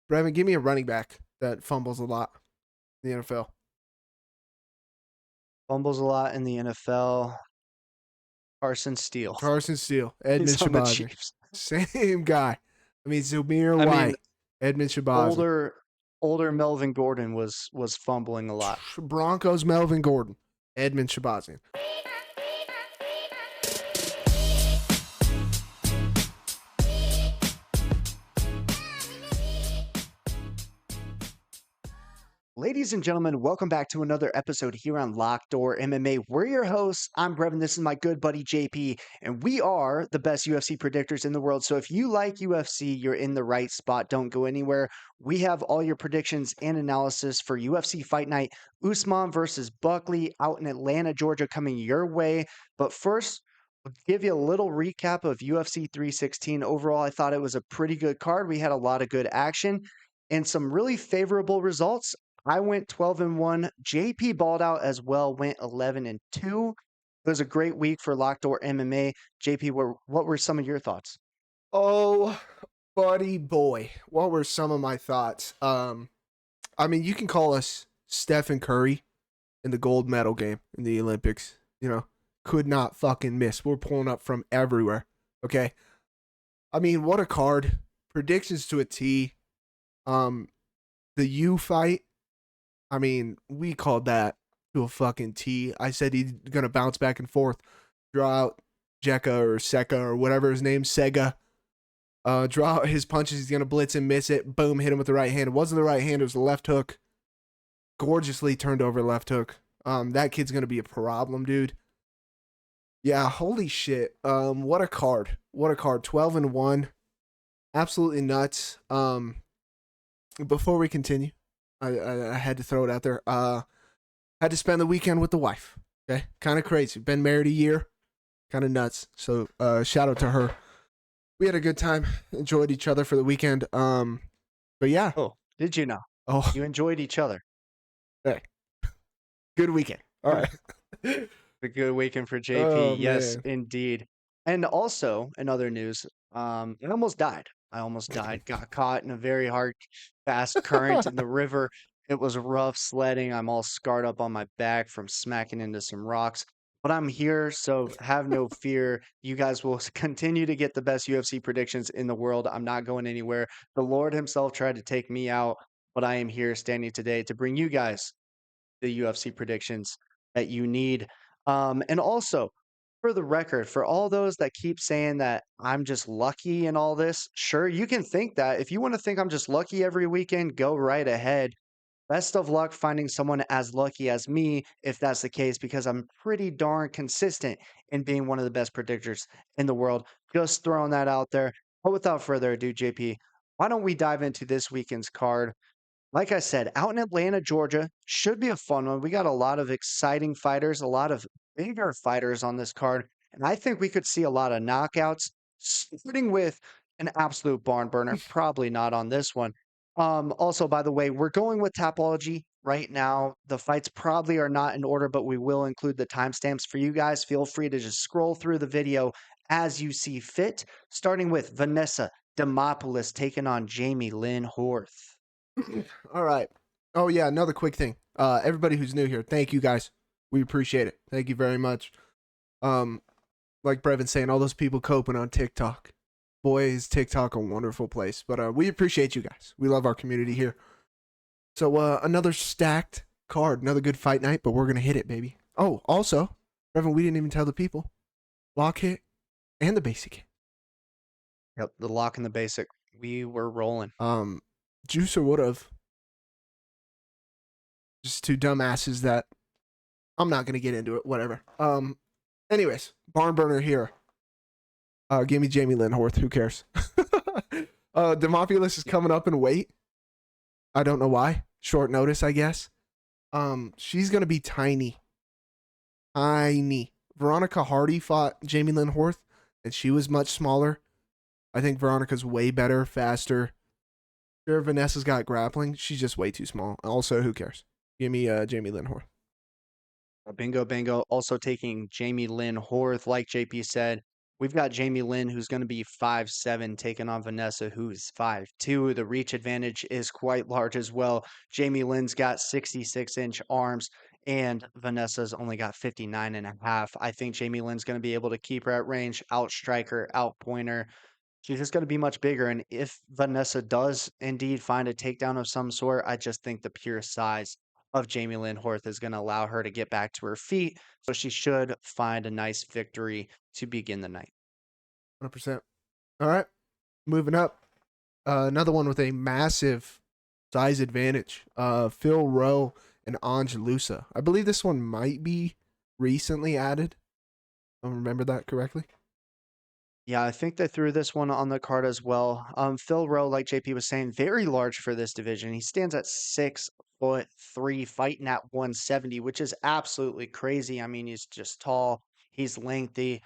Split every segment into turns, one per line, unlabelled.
Brevin, give me a running back that fumbles a lot in the NFL.
Fumbles a lot in the NFL. Carson Steele.
Carson Steele, Edmund
He's on the
Shahbazyan.
Chiefs.
Same guy. I mean, Zamir White, Edmund Shahbazyan.
Older Melvin Gordon was fumbling a lot.
Broncos Melvin Gordon, Edmund Shahbazyan.
Ladies and gentlemen, welcome back to another episode here on Lockeddoormma. We're your hosts. I'm Brevin. This is my good buddy JP, and we are the best UFC predictors in the world. So if you like UFC, you're in the right spot. Don't go anywhere. We have all your predictions and analysis for UFC Fight Night Usman versus Buckley out in Atlanta, Georgia, coming your way. But first, I'll give you a little recap of UFC 316. Overall, I thought it was a pretty good card. We had a lot of good action and some really favorable results. I went 12-1. JP balled out as well, went 11-2. It was a great week for Lockeddoormma. JP, what were some of your thoughts?
Oh, buddy boy, what were some of my thoughts? I mean, you can call us Stephen Curry in the gold medal game in the Olympics. You know, could not fucking miss. We're pulling up from everywhere. Okay. I mean, what a card. Predictions to a T. The U fight. I mean, we called that to a fucking T. I said he's going to bounce back and forth, draw out Jekka or Seka or whatever his name, Sega. Draw out his punches. He's going to blitz and miss it. Boom, hit him with the right hand. It wasn't the right hand. It was the left hook. Gorgeously turned over left hook. That kid's going to be a problem, dude. Yeah, holy shit. What a card. What a card. 12-1. Absolutely nuts. Before we continue, I had to throw it out there. Had to spend the weekend with the wife. Okay, kind of crazy. Been married a year, kind of nuts. So shout out to her. We had a good time. Enjoyed each other for the weekend. But yeah.
Oh, did you know?
Oh,
you enjoyed each other.
Hey, good weekend. All right.
A good weekend for JP.
Oh,
yes,
man.
indeed. And also, in other news, I almost died. Got caught in a very hard, fast current in the river. It was rough sledding. I'm all scarred up on my back from smacking into some rocks. But I'm here, so have no fear. You guys will continue to get the best UFC predictions in the world. I'm not going anywhere. The Lord himself tried to take me out, but I am here standing today to bring you guys the UFC predictions that you need. And also, for the record, for all those that keep saying that I'm just lucky and all this, sure, you can think that. If you want to think I'm just lucky every weekend, go right ahead. Best of luck finding someone as lucky as me, if that's the case, because I'm pretty darn consistent in being one of the best predictors in the world. Just throwing that out there. But without further ado, JP, why don't we dive into this weekend's card? Like I said, out in Atlanta, Georgia, should be a fun one. We got a lot of exciting fighters, a lot of bigger fighters on this card, and I think we could see a lot of knockouts, starting with an absolute barn burner. Probably not on this one. Also, by the way, we're going with Tapology right now. The fights probably are not in order, but we will include the timestamps for you guys. Feel free to just scroll through the video as you see fit, starting with Vanessa Demopoulos taking on Jamie Lynn Horth.
All right. Oh, yeah, another quick thing. Everybody who's new here, thank you guys. We appreciate it. Thank you very much. Like Brevin's saying, all those people coping on TikTok. Boy, is TikTok a wonderful place. But we appreciate you guys. We love our community here. So another stacked card, another good fight night, but we're going to hit it, baby. Oh, also, Brevin, we didn't even tell the people. Lock hit and the basic hit.
Yep, the lock and the basic. We were rolling.
Juicer would have. Just two dumbasses that I'm not going to get into it. Whatever. Anyways, barn burner here. Give me Jamie Lynn Horth. Who cares? Demopoulos is coming up in weight. I don't know why. Short notice, I guess. She's going to be tiny. Tiny. Veronica Hardy fought Jamie Lynn Horth, and she was much smaller. I think Veronica's way better, faster. Sure, Vanessa's got grappling. She's just way too small. Also, who cares? Give me Jamie Lynn Horth.
Bingo, bingo. Also taking Jamie Lynn Horth, like JP said. We've got Jamie Lynn, who's going to be 5'7", taking on Vanessa, who's 5'2". The reach advantage is quite large as well. Jamie Lynn's got 66-inch arms, and Vanessa's only got 59.5. I think Jamie Lynn's going to be able to keep her at range, outstrike her, outpoint her. She's just going to be much bigger. And if Vanessa does indeed find a takedown of some sort, I just think the pure size of Jamie Lynn Horth is going to allow her to get back to her feet. So she should find a nice victory to begin the night.
100%. All right. Moving up. Another one with a massive size advantage. Phil Rowe and Loosa. I believe this one might be recently added. I remember that correctly.
Yeah, I think they threw this one on the card as well. Phil Rowe, like JP was saying, very large for this division. He stands at 6'3", fighting at 170, which is absolutely crazy. I mean, he's just tall, he's lengthy.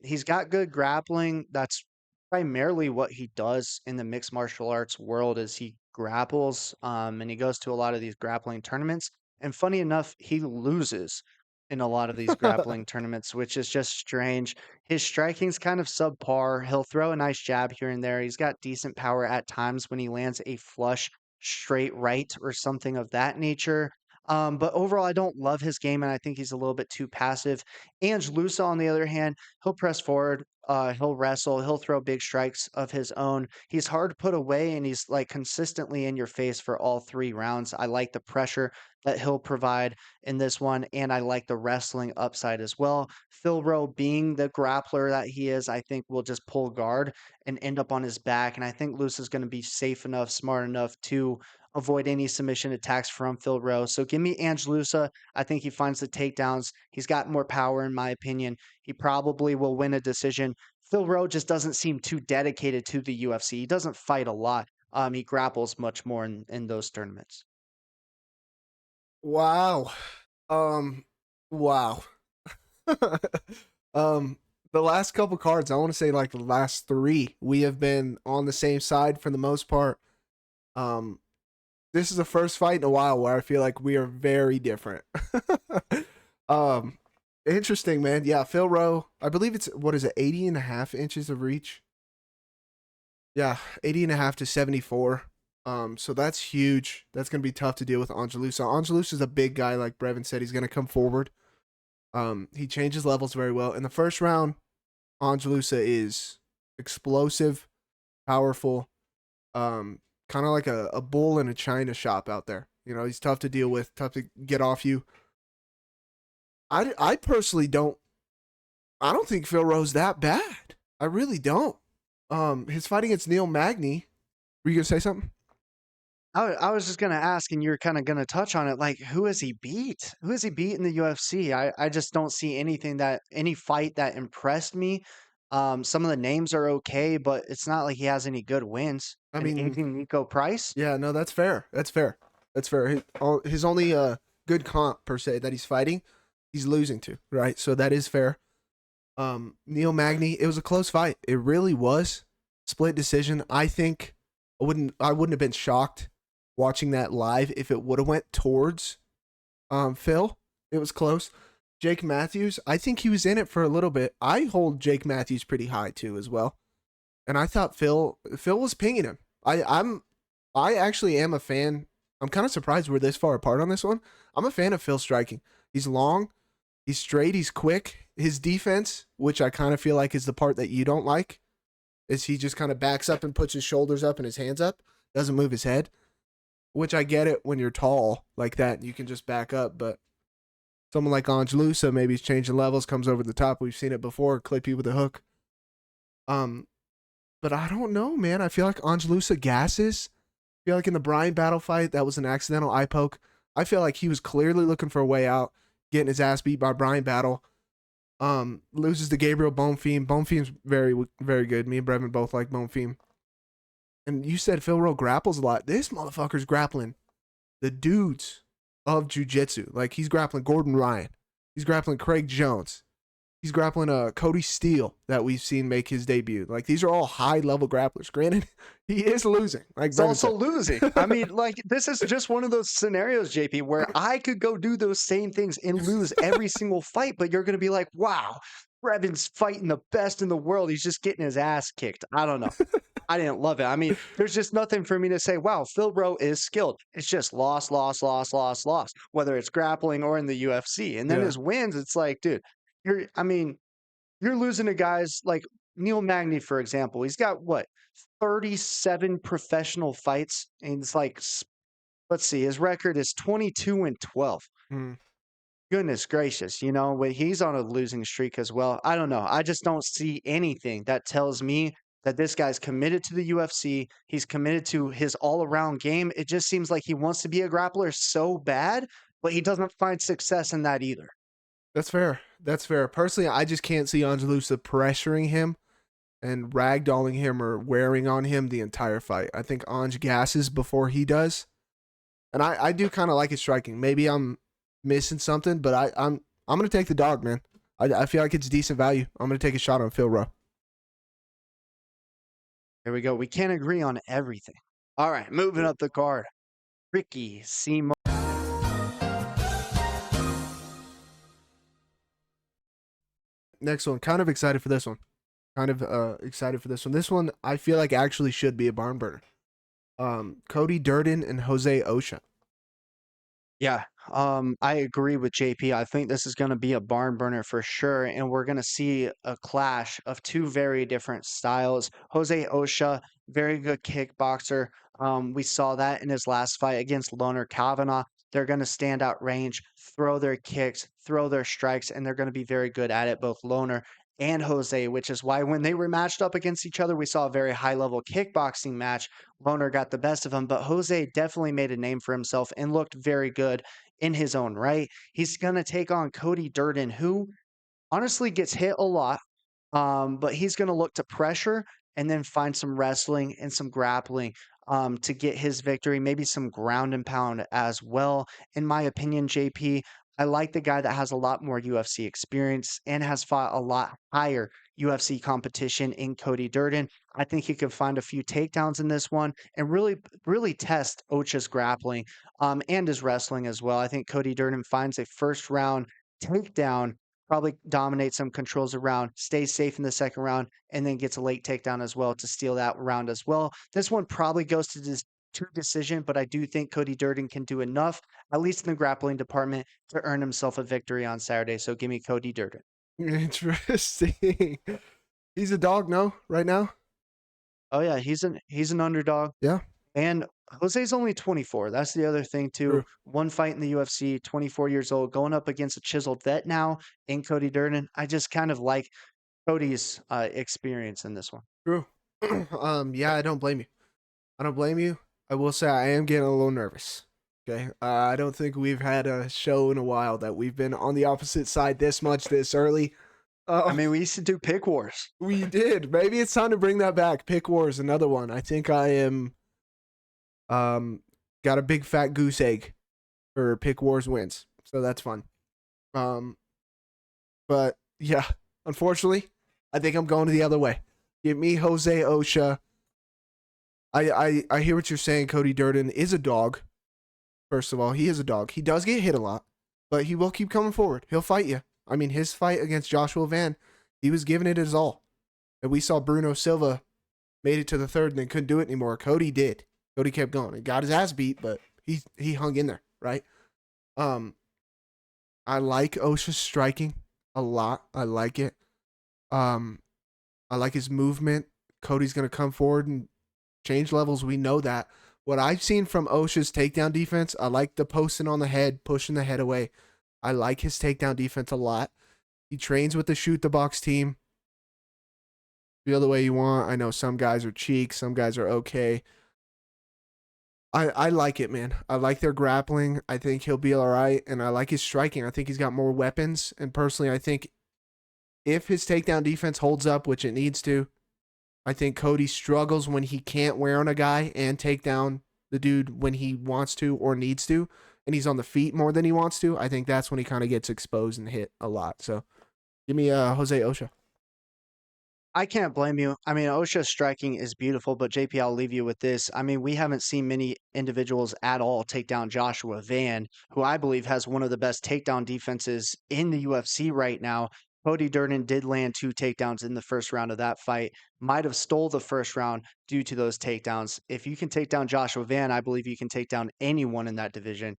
He's got good grappling. That's primarily what he does in the mixed martial arts world is he grapples, and he goes to a lot of these grappling tournaments. And funny enough, he loses in a lot of these grappling tournaments, which is just strange. His striking's kind of subpar. He'll throw a nice jab here and there. He's got decent power at times when he lands a flush straight right or something of that nature. But overall, I don't love his game, and I think he's a little bit too passive. Loosa, on the other hand, he'll press forward, he'll wrestle, he'll throw big strikes of his own. He's hard to put away, and he's like consistently in your face for all 3 rounds. I like the pressure that he'll provide in this one, and I like the wrestling upside as well. Phil Rowe, being the grappler that he is, I think will just pull guard and end up on his back. And I think Luce is going to be safe enough, smart enough to avoid any submission attacks from Phil Rowe. So give me Loosa. I think he finds the takedowns. He's got more power, in my opinion. He probably will win a decision. Phil Rowe just doesn't seem too dedicated to the UFC. He doesn't fight a lot. He grapples much more in those tournaments.
Wow. Wow. The last couple cards, I want to say like the last 3, we have been on the same side for the most part. This is the first fight in a while where I feel like we are very different. Interesting, man. Yeah, Phil Rowe, I believe it's, 80.5 inches of reach? Yeah, 80.5 to 74. So that's huge. That's going to be tough to deal with Angelusa. Angelusa is a big guy, like Brevin said. He's going to come forward. He changes levels very well. In the first round, Angelusa is explosive, powerful, kind of like a bull in a china shop out there. You know, he's tough to deal with, tough to get off you. I personally don't think Phil Rowe's that bad. I really don't. His fight against Neil Magny, were you going to say something?
I was just going to ask, and you're kind of going to touch on it. Like, who has he beat? Who has he beat in the UFC? I just don't see any fight that impressed me. Some of the names are okay, but it's not like he has any good wins.
I mean,
Nico Price?
Yeah, no, that's fair. That's fair. His only good comp, per se, that he's fighting, he's losing to, right? So that is fair. Neil Magny, it was a close fight. It really was. Split decision. I think I wouldn't have been shocked watching that live if it would have went towards Phil. It was close. Jake Matthews, I think he was in it for a little bit. I hold Jake Matthews pretty high too as well. And I thought Phil was pinging him. I actually am a fan. I'm kind of surprised we're this far apart on this one. I'm a fan of Phil striking. He's long, he's straight, he's quick. His defense, which I kind of feel like is the part that you don't like, is he just kind of backs up and puts his shoulders up and his hands up, doesn't move his head, which I get it when you're tall like that. You can just back up, but someone like Angelusa, maybe he's changing levels, comes over the top. We've seen it before, clip you with a hook. But I don't know, man. I feel like Angelusa gasses. I feel like in the Bryan battle fight, that was an accidental eye poke. I feel like he was clearly looking for a way out, getting his ass beat by Bryan battle. Loses to Gabriel Bonfim. Bonfim's very, very good. Me and Brevin both like Bonfim. And you said Phil Rowe grapples a lot. This motherfucker's grappling the dudes of jiu-jitsu. Like, he's grappling Gordon Ryan. He's grappling Craig Jones. He's grappling Cody Steele that we've seen make his debut. Like, these are all high-level grapplers. Granted, he is losing. Like,
he's also losing. I mean, like, this is just one of those scenarios, JP, where I could go do those same things and lose every single fight, but you're going to be like, wow, Brevin's fighting the best in the world. He's just getting his ass kicked. I don't know. I didn't love it. I mean, there's just nothing for me to say, wow, Phil Rowe is skilled. It's just loss, loss, loss, loss, loss, whether it's grappling or in the UFC. And then
Yeah.
his wins, it's like, dude, I mean, you're losing to guys like Neil Magny, for example. He's got what, 37 professional fights. And it's like, let's see, his record is 22-12.
Mm.
Goodness gracious, he's on a losing streak as well. I don't know. I just don't see anything that tells me that this guy's committed to the UFC. He's committed to his all-around game. It just seems like he wants to be a grappler so bad, but he doesn't find success in that either.
That's fair. That's fair. Personally, I just can't see Loosa pressuring him and ragdolling him or wearing on him the entire fight. I think Ange gasses before he does. And I do kind of like his striking. Maybe I'm missing something, but I'm gonna take the dog, man. I feel like it's decent value. I'm gonna take a shot on Phil Rowe.
Here we go. We can't agree on everything. All right, moving up the card. Ricky Seymour.
Next one. Kind of excited for this one. This one I feel like actually should be a barn burner. Cody Durden and Jose Ochoa.
Yeah, I agree with JP. I think this is going to be a barn burner for sure, and we're going to see a clash of two very different styles. Jose Ochoa, very good kickboxer. We saw that in his last fight against Loner Kavanagh. They're going to stand out range, throw their kicks, throw their strikes, and they're going to be very good at it, both Loner and Jose, which is why when they were matched up against each other, we saw a very high level kickboxing match. Loner got the best of him, but Jose definitely made a name for himself and looked very good in his own right. He's going to take on Cody Durden, who honestly gets hit a lot, but he's going to look to pressure and then find some wrestling and some grappling to get his victory, maybe some ground and pound as well. In my opinion, JP, I like the guy that has a lot more UFC experience and has fought a lot higher UFC competition in Cody Durden. I think he could find a few takedowns in this one and really, really test Ocha's grappling and his wrestling as well. I think Cody Durden finds a first round takedown, probably dominates some, controls the round, stays safe in the second round, and then gets a late takedown as well to steal that round as well. This one probably goes to decision, but I do think Cody Durden can do enough, at least in the grappling department, to earn himself a victory on Saturday. So give me Cody Durden.
Interesting. He's a dog, no, right now?
Oh yeah, he's an underdog.
Yeah.
And Jose's only 24. That's the other thing too.
True.
One fight in the UFC, 24 years old, going up against a chiseled vet now in Cody Durden. I just kind of like Cody's experience in this one.
True. Yeah, I don't blame you. I will say I am getting a little nervous. Okay. I don't think we've had a show in a while that we've been on the opposite side this much this early.
I mean, we used to do pick wars.
We did. Maybe it's time to bring that back. Pick wars, another one. I think I am got a big fat goose egg for pick wars wins. So that's fun. But yeah, unfortunately, I think I'm going the other way. Give me Jose Ochoa. I hear what you're saying. Cody Durden is a dog. First of all, he is a dog. He does get hit a lot, but he will keep coming forward. He'll fight you. I mean, his fight against Joshua Van, he was giving it his all. And we saw Bruno Silva made it to the third and then couldn't do it anymore. Cody did. Cody kept going. He got his ass beat, but he hung in there, right? I like Ochoa's striking a lot. I like it. I like his movement. Cody's going to come forward and change levels. We know that. What I've seen from Ochoa's takedown defense, I like the posting on the head, pushing the head away. I like his takedown defense a lot. He trains with the shoot the box team. Feel the way you want. I know some guys are cheeks, some guys are okay. I like it, man. I like their grappling. I think he'll be all right, and I like his striking. I think he's got more weapons, and personally, I think if his takedown defense holds up, which it needs to, I think Cody struggles when he can't wear on a guy and take down the dude when he wants to or needs to, and he's on the feet more than he wants to. I think that's when he kind of gets exposed and hit a lot. So give me Jose Ochoa.
I can't blame you. I mean, Ochoa's striking is beautiful, but JP, I'll leave you with this. I mean, we haven't seen many individuals at all take down Joshua Van, who I believe has one of the best takedown defenses in the UFC right now. Cody Durden did land 2 takedowns in the first round of that fight. Might have stole the first round due to those takedowns. If you can take down Joshua Van, I believe you can take down anyone in that division.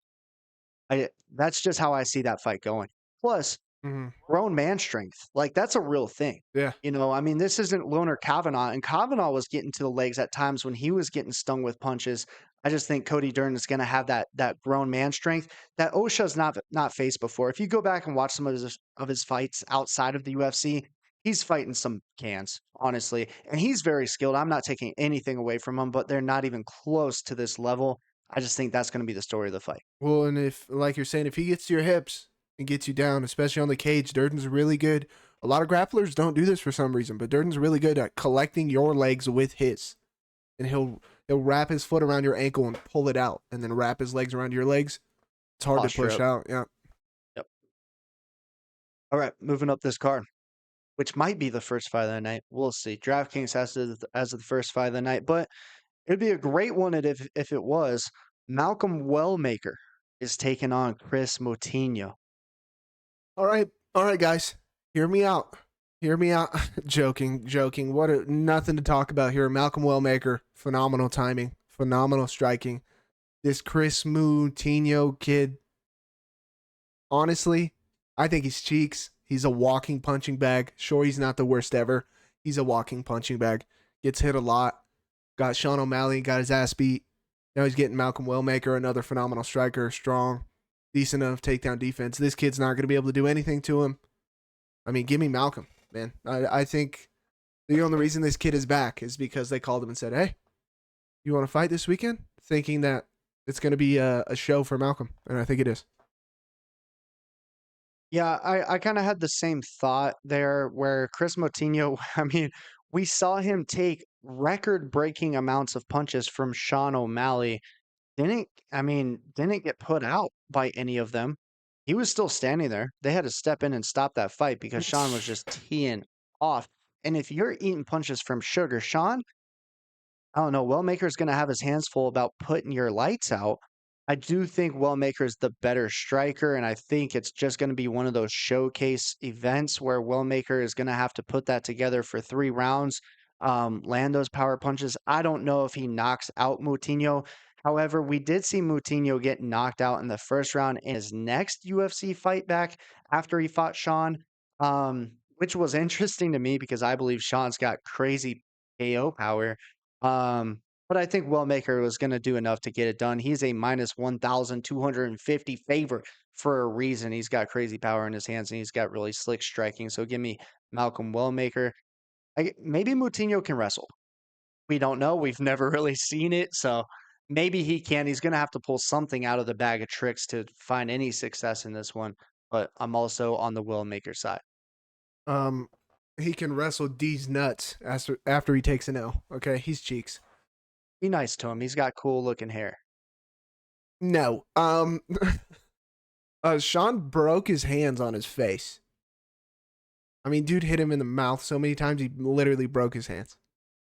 That's just how I see that fight going. Plus,
Hmm.
grown man strength. Like, that's a real thing.
Yeah.
I mean, this isn't Loner Kavanaugh, and Kavanaugh was getting to the legs at times when he was getting stung with punches. I just think Cody Durden is going to have that grown man strength that Osha's not faced before. If you go back and watch some of his fights outside of the UFC, he's fighting some cans, honestly, and he's very skilled. I'm not taking anything away from him, but they're not even close to this level. I just think that's going to be the story of the fight.
Well, and if, like you're saying, if he gets to your hips and gets you down, especially on the cage, Durden's really good. A lot of grapplers don't do this for some reason, but Durden's really good at collecting your legs with his. And he'll wrap his foot around your ankle and pull it out, and then wrap his legs around your legs. It's hard to
Posture
push
up.
out. Yeah.
Yep. All right, moving up this card, which might be the first fight of the night. We'll see. DraftKings has it as the first fight of the night, but it'd be a great one if it was. Malcolm Wellmaker is taking on Chris Moutinho.
All right, guys. Hear me out. Hear me out. Joking. Nothing to talk about here. Malcolm Wellmaker, phenomenal timing, phenomenal striking. This Chris Moutinho kid, honestly, I think he's cheeks. He's a walking punching bag. Sure, he's not the worst ever. He's a walking punching bag. Gets hit a lot. Got Sean O'Malley, got his ass beat. Now he's getting Malcolm Wellmaker, another phenomenal striker, strong, decent enough takedown defense. This kid's not going to be able to do anything to him. I mean, give me Malcolm, man. I think the only reason this kid is back is because they called him and said, hey, you want to fight this weekend? Thinking that it's going to be a show for Malcolm, and I think it is.
Yeah, I kind of had the same thought there where Chris Moutinho, I mean, we saw him take record-breaking amounts of punches from Sean O'Malley. Didn't get put out by any of them. He was still standing there. They had to step in and stop that fight because Sean was just teeing off. And if you're eating punches from Sugar, Sean, I don't know. Wellmaker's going to have his hands full about putting your lights out. I do think Wellmaker's the better striker, and I think it's just going to be one of those showcase events where Wellmaker is going to have to put that together for 3 rounds, land those power punches. I don't know if he knocks out Moutinho. However, we did see Moutinho get knocked out in the first round in his next UFC fight back after he fought Sean, which was interesting to me because I believe Sean's got crazy KO power. But I think Wellmaker was going to do enough to get it done. He's a minus 1,250 favorite for a reason. He's got crazy power in his hands and he's got really slick striking. So give me Malcolm Wellmaker. Maybe Moutinho can wrestle. We don't know. We've never really seen it. So maybe he can. He's going to have to pull something out of the bag of tricks to find any success in this one. But I'm also on the Wellmaker side.
Um, he can wrestle D's nuts after he takes an L. Okay, he's cheeks.
Be nice to him. He's got cool looking hair.
No. Sean broke his hands on his face. I mean, dude hit him in the mouth so many times he literally broke his hands.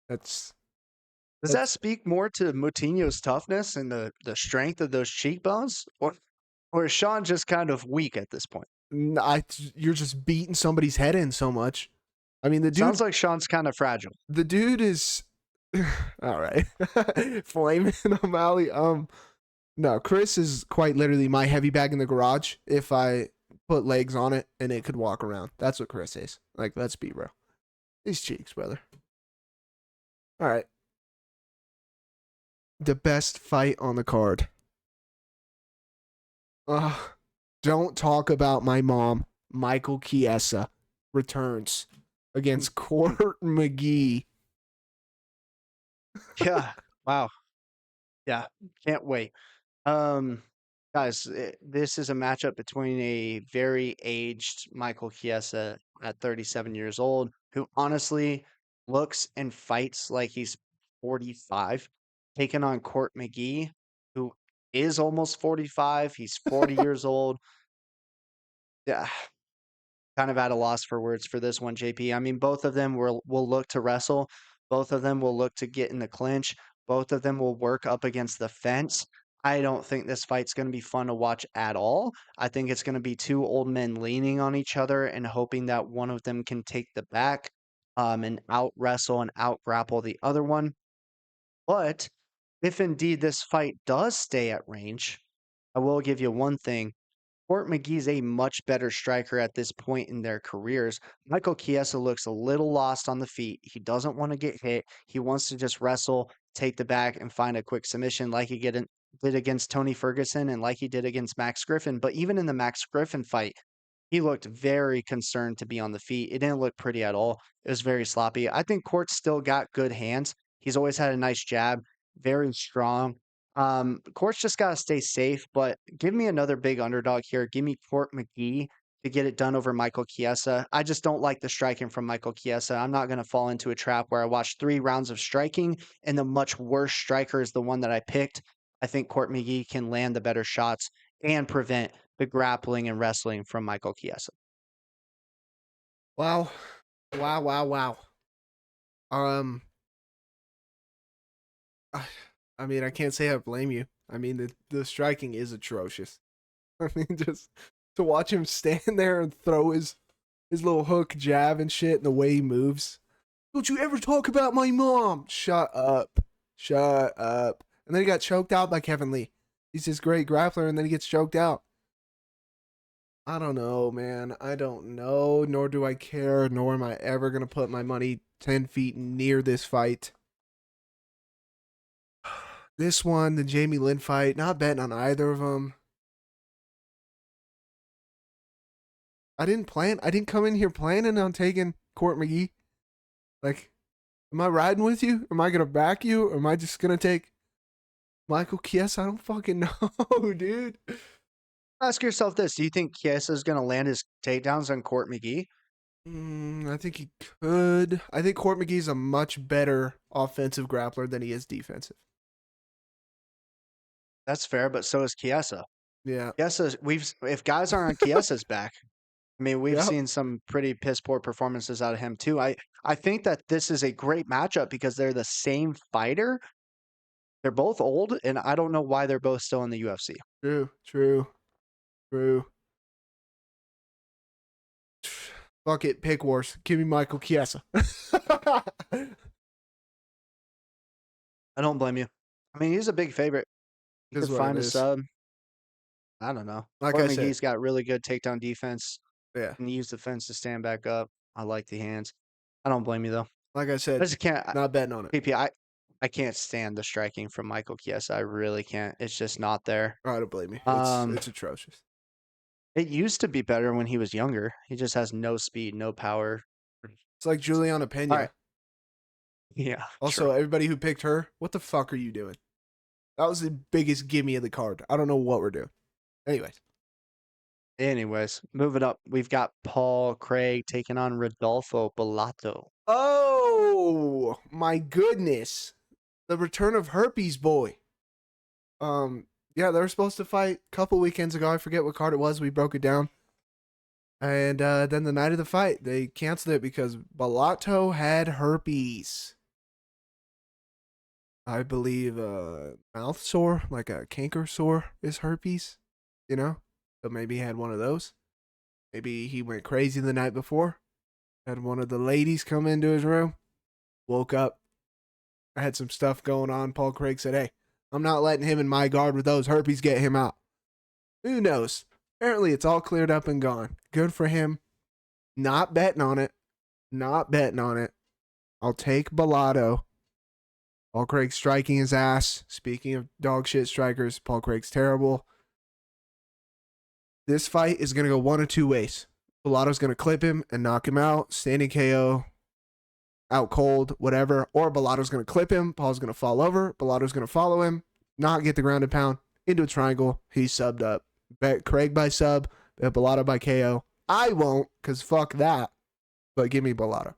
Does
that speak more to Moutinho's toughness and the strength of those cheekbones? Or is Sean just kind of weak at this point?
You're just beating somebody's head in so much. I mean, the dude
sounds like Sean's kind of fragile.
The dude is all right. Flaming O'Malley. No, Chris is quite literally my heavy bag in the garage. If I put legs on it and it could walk around, that's what Chris is. Like, let's be real. These cheeks, brother. All right. The best fight on the card. Don't talk about my mom. Michael Chiesa returns against Court McGee.
Yeah. Wow. Yeah. Can't wait. Guys, this is a matchup between a very aged Michael Chiesa at 37 years old, who honestly looks and fights like he's 45, taking on Court McGee, who is almost 45. He's 40 years old. Yeah. Kind of at a loss for words for this one, JP. I mean, both of them will look to wrestle. Both of them will look to get in the clinch. Both of them will work up against the fence. I don't think this fight's going to be fun to watch at all. I think it's going to be two old men leaning on each other and hoping that one of them can take the back and out wrestle and out grapple the other one. But if indeed this fight does stay at range, I will give you one thing. Fort McGee's a much better striker at this point in their careers. Michael Chiesa looks a little lost on the feet. He doesn't want to get hit. He wants to just wrestle, take the back, and find a quick submission like did against Tony Ferguson and like he did against Max Griffin. But even in the Max Griffin fight, he looked very concerned to be on the feet. It didn't look pretty at all. It was very sloppy. I think Court's still got good hands. He's always had a nice jab, very strong. Court's just got to stay safe, but give me another big underdog here. Give me Fort McGee to get it done over Michael Chiesa. I just don't like the striking from Michael Chiesa. I'm not going to fall into a trap where I watch 3 rounds of striking and the much worse striker is the one that I picked. I think Court McGee can land the better shots and prevent the grappling and wrestling from Michael Chiesa.
Wow. Wow, wow, wow. I, I mean, I can't say I blame you. I mean, the striking is atrocious. I mean, just to watch him stand there and throw his little hook jab and shit and the way he moves. Don't you ever talk about my mom. Shut up. Shut up. And then he got choked out by Kevin Lee. He's this great grappler and then he gets choked out. I don't know, man. I don't know, nor do I care, nor am I ever going to put my money 10 feet near this fight. This one, the Jamie Lynn fight, not betting on either of them. I didn't come in here planning on taking Court McGee. Like, am I riding with you? Am I going to back you? Or am I just going to take Michael Chiesa? I don't fucking know, dude.
Ask yourself this. Do you think Chiesa is going to land his takedowns on Court McGee?
I think he could. I think Court McGee's a much better offensive grappler than he is defensive.
That's fair, but so is Chiesa.
Yeah.
If guys are on Chiesa's back, I mean, we've
Yep.
seen some pretty piss poor performances out of him too. I think that this is a great matchup because they're the same fighter. They're both old, and I don't know why they're both still in the UFC.
True. Fuck it, pick wars. Give me Michael Chiesa.
I don't blame you. I mean, he's a big favorite. You
Is
could
what
find
it
a
is.
sub. I don't know.
Like
Fort
I said.
McGee's got really good takedown defense.
Yeah.
And use the fence to stand back up. I like the hands. I don't blame you though.
Like I
I
said,
just can't.
not betting on it.
PP, I can't stand the striking from Michael Chiesa. I really can't. It's just not there.
I don't blame you.
Um,
It's atrocious.
It used to be better when he was younger. He just has no speed, no power.
It's like Juliana
All
Pena.
right. Yeah.
Also,
true.
everybody who picked her, what the fuck are you doing? That was the biggest gimme of the card. I don't know what we're doing.
Anyways, moving up, we've got Paul Craig taking on Rodolfo Bellato.
Oh my goodness. The return of Herpes Boy. Yeah, they were supposed to fight a couple weekends ago. I forget what card it was. We broke it down. And then the night of the fight, they canceled it because Bellato had herpes. I believe mouth sore, like a canker sore is herpes, you know? So maybe he had one of those. Maybe he went crazy the night before. Had one of the ladies come into his room. Woke up. I had some stuff going on. Paul Craig said, hey, I'm not letting him in my guard with those herpes. Get him out. Who knows? Apparently it's all cleared up and gone. Good for him. Not betting on it. I'll take Bellato. Paul Craig striking his ass. Speaking of dog shit strikers, Paul Craig's terrible. This fight is going to go one of two ways. Bellato's going to clip him and knock him out. Standing KO. Out cold. Whatever. Or Bellato's going to clip him. Paul's going to fall over. Bellato's going to follow him. Not get the ground and pound. Into a triangle. He's subbed up. Bet Craig by sub. Bet Bellato by KO. I won't, because fuck that. But give me Bellato.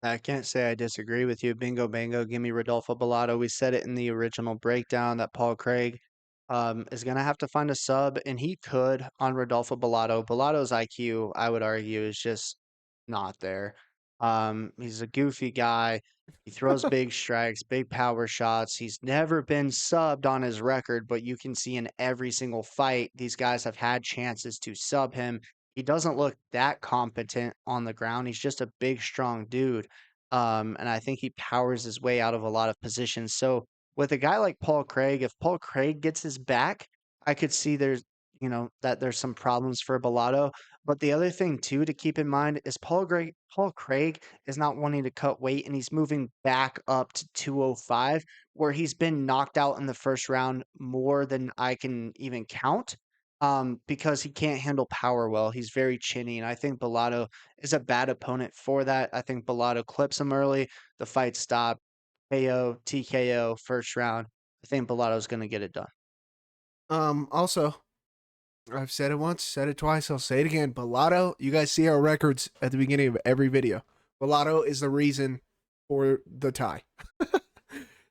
I can't say I disagree with you. Bingo, bango. Give me Rodolfo Bellato. We said it in the original breakdown that Paul Craig is going to have to find a sub, and he could on Rodolfo Bellato. Bellato's IQ, I would argue, is just not there. He's a goofy guy. He throws big strikes, big power shots. He's never been subbed on his record, but you can see in every single fight, these guys have had chances to sub him. He doesn't look that competent on the ground. He's just a big, strong dude. And I think he powers his way out of a lot of positions. So with a guy like Paul Craig, if Paul Craig gets his back, I could see that there's some problems for Bellato. But the other thing too to keep in mind is Paul Craig is not wanting to cut weight and he's moving back up to 205 where he's been knocked out in the first round more than I can even count. Because he can't handle power well. He's very chinny, and I think Bellato is a bad opponent for that. I think Bellato clips him early, the fight stop, KO, TKO, first round. I think Bellato's going to get it done.
Also, I've said it once, said it twice, I'll say it again. Bellato, you guys see our records at the beginning of every video. Bellato is the reason for the tie.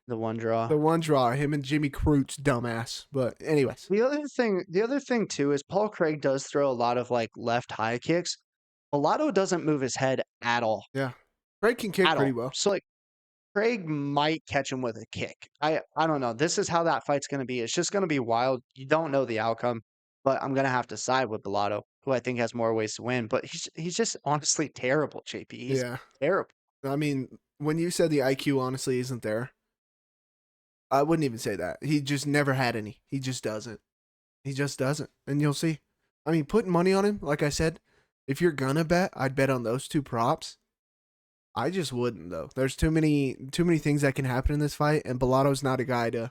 The one draw.
The one draw, him and Jimmy Crutes, dumbass. But anyways.
The other thing too is Paul Craig does throw a lot of like left high kicks. Bellato doesn't move his head at all.
Yeah. Craig can kick pretty well.
So like Craig might catch him with a kick. I don't know. This is how that fight's going to be. It's just going to be wild. You don't know the outcome, but I'm going to have to side with Bellato, who I think has more ways to win. But he's just honestly terrible, JP. He's terrible.
I mean, when you said the IQ honestly isn't there, I wouldn't even say that. He just never had any. He just doesn't. He just doesn't. And you'll see. I mean, putting money on him, like I said, if you're gonna bet, I'd bet on those two props. I just wouldn't though. There's too many things that can happen in this fight, and Bellato's not a guy to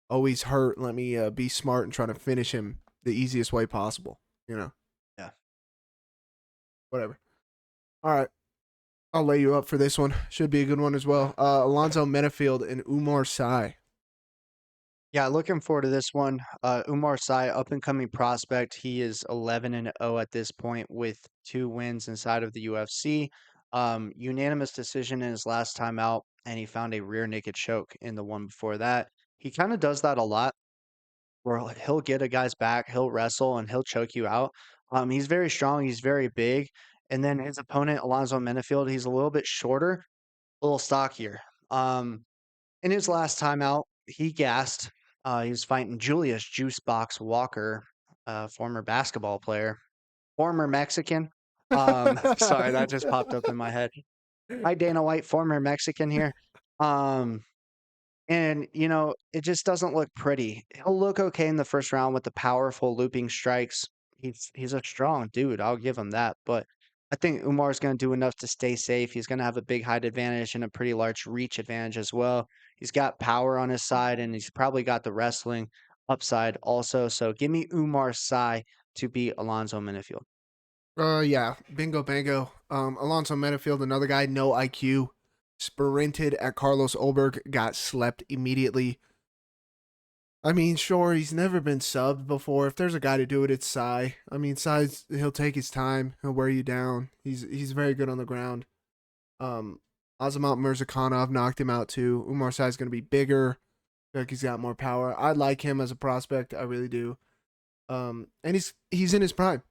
always hurt. Let me be smart and try to finish him the easiest way possible. You know.
Yeah.
Whatever. All right. I'll lay you up for this one. Should be a good one as well. Alonzo Menifield and Umar Sy.
Yeah, looking forward to this one. Umar Sy, up and coming prospect. He is 11-0 at this point with 2 wins inside of the UFC. Unanimous decision in his last time out, and he found a rear naked choke in the one before that. He kind of does that a lot, where he'll get a guy's back, he'll wrestle, and he'll choke you out. He's very strong, he's very big. And then his opponent, Alonzo Menifield, he's a little bit shorter, a little stockier. In his last time out, he gassed. He was fighting Julius Juicebox Walker, former basketball player, former Mexican. Sorry, that just popped up in my head. Hi, Dana White, former Mexican here. And, it just doesn't look pretty. He'll look okay in the first round with the powerful looping strikes. He's a strong dude. I'll give him that. But I think Umar's going to do enough to stay safe. He's going to have a big height advantage and a pretty large reach advantage as well. He's got power on his side, and he's probably got the wrestling upside also. So give me Umar Sy to beat Alonzo Menifield.
Yeah, bingo bango. Alonzo Menifield, another guy, no IQ, sprinted at Carlos Ulberg, got slept immediately. I mean, sure, he's never been subbed before. If there's a guy to do it, it's Sy. I mean, Sy's, he'll take his time. He'll wear you down. He's very good on the ground. Azamat Mirzakhanov knocked him out too. Umar Sy's going to be bigger. I feel like he's got more power. I like him as a prospect. I really do. And he's in his prime.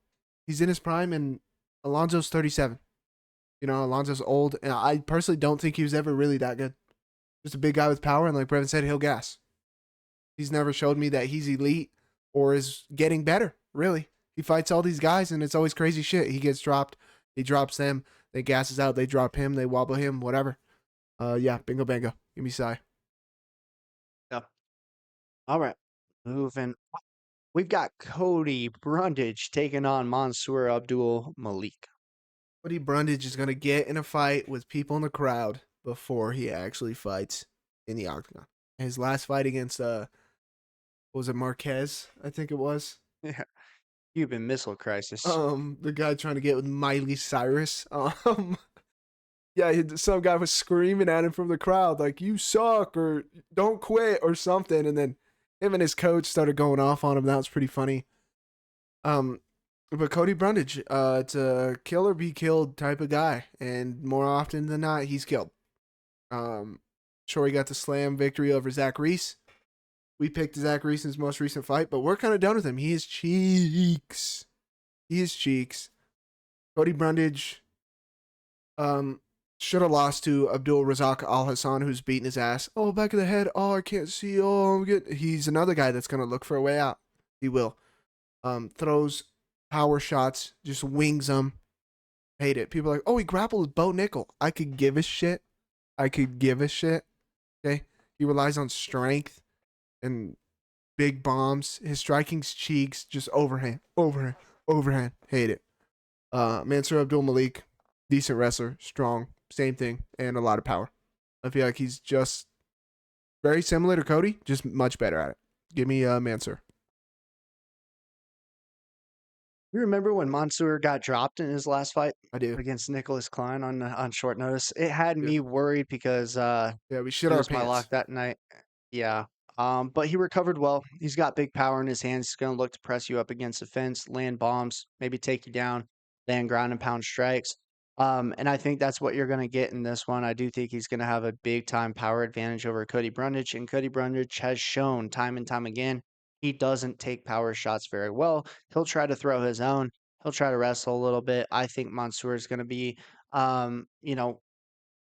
He's in his prime, and Alonzo's 37. Alonzo's old, and I personally don't think he was ever really that good. Just a big guy with power, and like Brevin said, he'll gas. He's never showed me that he's elite or is getting better, really. He fights all these guys, and it's always crazy shit. He gets dropped. He drops them. They gasses out. They drop him. They wobble him, whatever. Yeah, bingo bango. Give me Sy.
Yep. All right. Moving. We've got Cody Brundage taking on Mansour Abdul-Malik.
Cody Brundage is going to get in a fight with people in the crowd before he actually fights in the octagon. His last fight against was it Marquez? I think it was.
Yeah. Cuban Missile Crisis.
The guy trying to get with Miley Cyrus. Yeah, some guy was screaming at him from the crowd like, "You suck," or "Don't quit," or something, and then him and his coach started going off on him. That was pretty funny. But Cody Brundage, it's a kill or be killed type of guy, and more often than not, he's killed. Sure, he got the slam victory over Zach Reese. We picked Zach Reese in his most recent fight, but we're kind of done with him. He is cheeks. Cody Brundage, Um, should have lost to Abdul Razak Al Hassan, who's beating his ass. Oh, back of the head. Oh, I can't see. Oh, I'm good. He's another guy that's gonna look for a way out. He will. Throws power shots, just wings them. Hate it. People are like, oh, he grappled Bo Nickel. I could give a shit. I could give a shit. Okay, he relies on strength and big bombs. His striking's cheeks, just overhand, overhand, overhand. Hate it. Mansour Abdul-Malik, decent wrestler, strong, same thing, and a lot of power. I feel like he's just very similar to Cody, just much better at it. Give me Mansour.
You remember when Mansour got dropped in his last fight
I do.
against Nicholas Klein on short notice? It had
Yeah,
me worried because
yeah, we shit
he
our
was my lock
pants.
that night. Yeah. But he recovered well. He's got big power in his hands. He's going to look to press you up against the fence, land bombs, maybe take you down, land ground and pound strikes. And I think that's what you're going to get in this one. I do think he's going to have a big time power advantage over Cody Brundage. And Cody Brundage has shown time and time again he doesn't take power shots very well. He'll try to throw his own. He'll try to wrestle a little bit. I think Mansour is going to be, you know,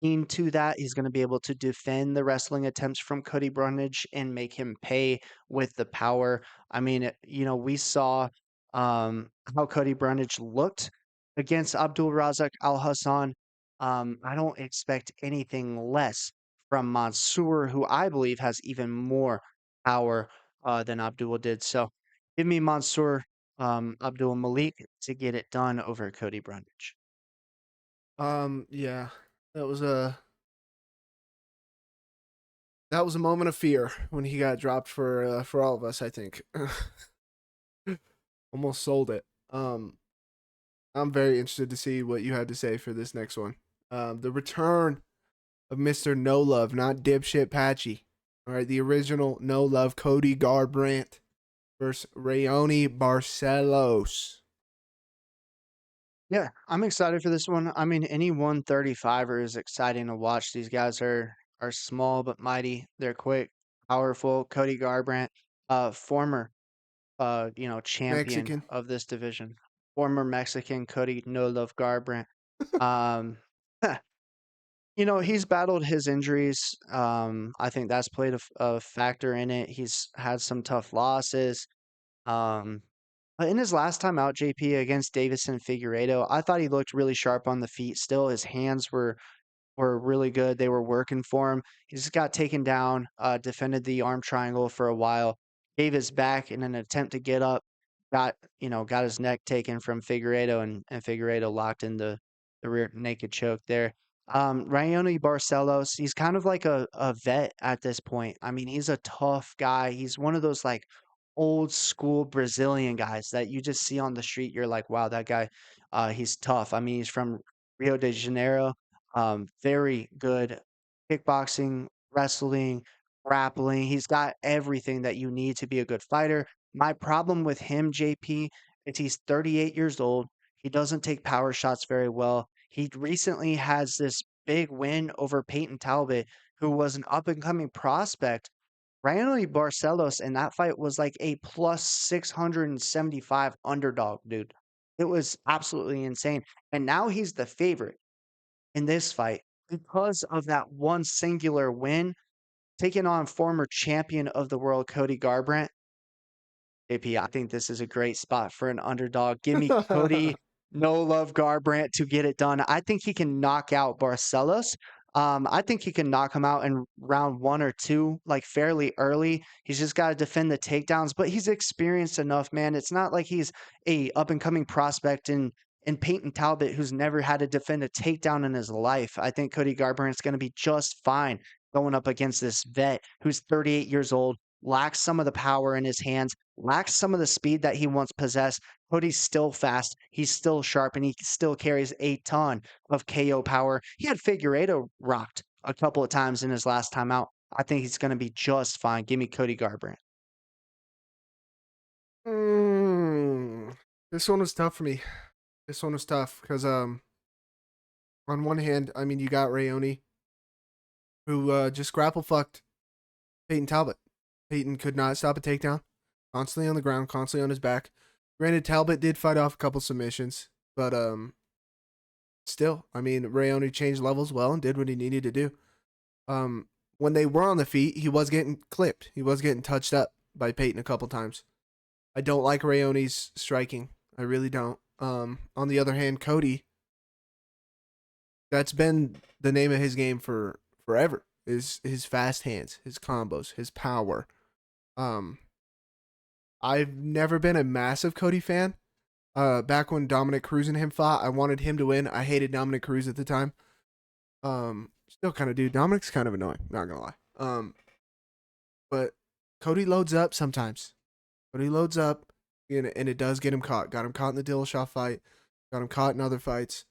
into that. He's going to be able to defend the wrestling attempts from Cody Brundage and make him pay with the power. I mean, we saw how Cody Brundage looked against Abdul Razak Al Hassan. I don't expect anything less from Mansour, who I believe has even more power than Abdul did. So give me Mansour Abdul Malik to get it done over Cody Brundage.
Yeah, that was a that was a moment of fear when he got dropped for all of us. I think almost sold it. I'm very interested to see what you had to say for this next one. The return of Mr. No Love, not dipshit Patchy. All right, the original No Love Cody Garbrandt versus Rayoni Barcelos.
Yeah, I'm excited for this one. I mean, any 135er is exciting to watch. These guys are small but mighty. They're quick, powerful. Cody Garbrandt, former champion
Mexican.
of this division. Former Mexican Cody No Love Garbrandt. Um he's battled his injuries. I think that's played a factor in it. He's had some tough losses. Um but in his last time out, JP against Davison Figueiredo, I thought he looked really sharp on the feet. Still, his hands were really good. They were working for him. He just got taken down, defended the arm triangle for a while, gave his back in an attempt to get up, got his neck taken from Figueiredo, and Figueiredo locked in the rear naked choke there. Rayoni Barcelos, he's kind of like a vet at this point. I mean, he's a tough guy. He's one of those like old school Brazilian guys that you just see on the street. You're like, wow, that guy, he's tough. I mean, he's from Rio de Janeiro. Very good kickboxing, wrestling, grappling. He's got everything that you need to be a good fighter. My problem with him, JP, is he's 38 years old. He doesn't take power shots very well. He recently has this big win over Peyton Talbot, who was an up and coming prospect. Randy Barcelos in that fight was like a plus 675 underdog, dude. It was absolutely insane. And now he's the favorite in this fight because of that one singular win, taking on former champion of the world, Cody Garbrandt. JP, I think this is a great spot for an underdog. Give me Cody, no love Garbrandt to get it done. I think he can knock out Barcelos. I think he can knock him out in round 1 or 2, like fairly early. He's just got to defend the takedowns, but he's experienced enough, man. It's not like he's a up and coming prospect in Peyton Talbot who's never had to defend a takedown in his life. I think Cody Garbrandt's going to be just fine going up against this vet who's 38 years old, lacks some of the power in his hands, lacks some of the speed that he once possessed. Cody's still fast, he's still sharp, and he still carries a ton of KO power. He had Figueiredo rocked a couple of times in his last time out. I think he's going to be just fine. Give me Cody Garbrandt.
Mm, this one was tough for me. This one was tough because on one hand, I mean you got Rayoni who just grapple fucked Peyton Talbot. Peyton could not stop a takedown, constantly on the ground, constantly on his back. Granted, Talbot did fight off a couple submissions, but still, I mean, Raoni changed levels well and did what he needed to do. When they were on the feet, he was getting clipped. He was getting touched up by Peyton a couple times. I don't like Raoni's striking. I really don't. On the other hand, Cody, that's been the name of his game for forever. Is his fast hands, his combos, his power. I've never been a massive Cody fan. Back when Dominic Cruz and him fought, I wanted him to win. I hated Dominic Cruz at the time. Still kind of do. Dominic's kind of annoying, not gonna lie. But Cody loads up sometimes. Cody loads up, and it does get him caught. Got him caught in the Dillashaw fight. Got him caught in other fights.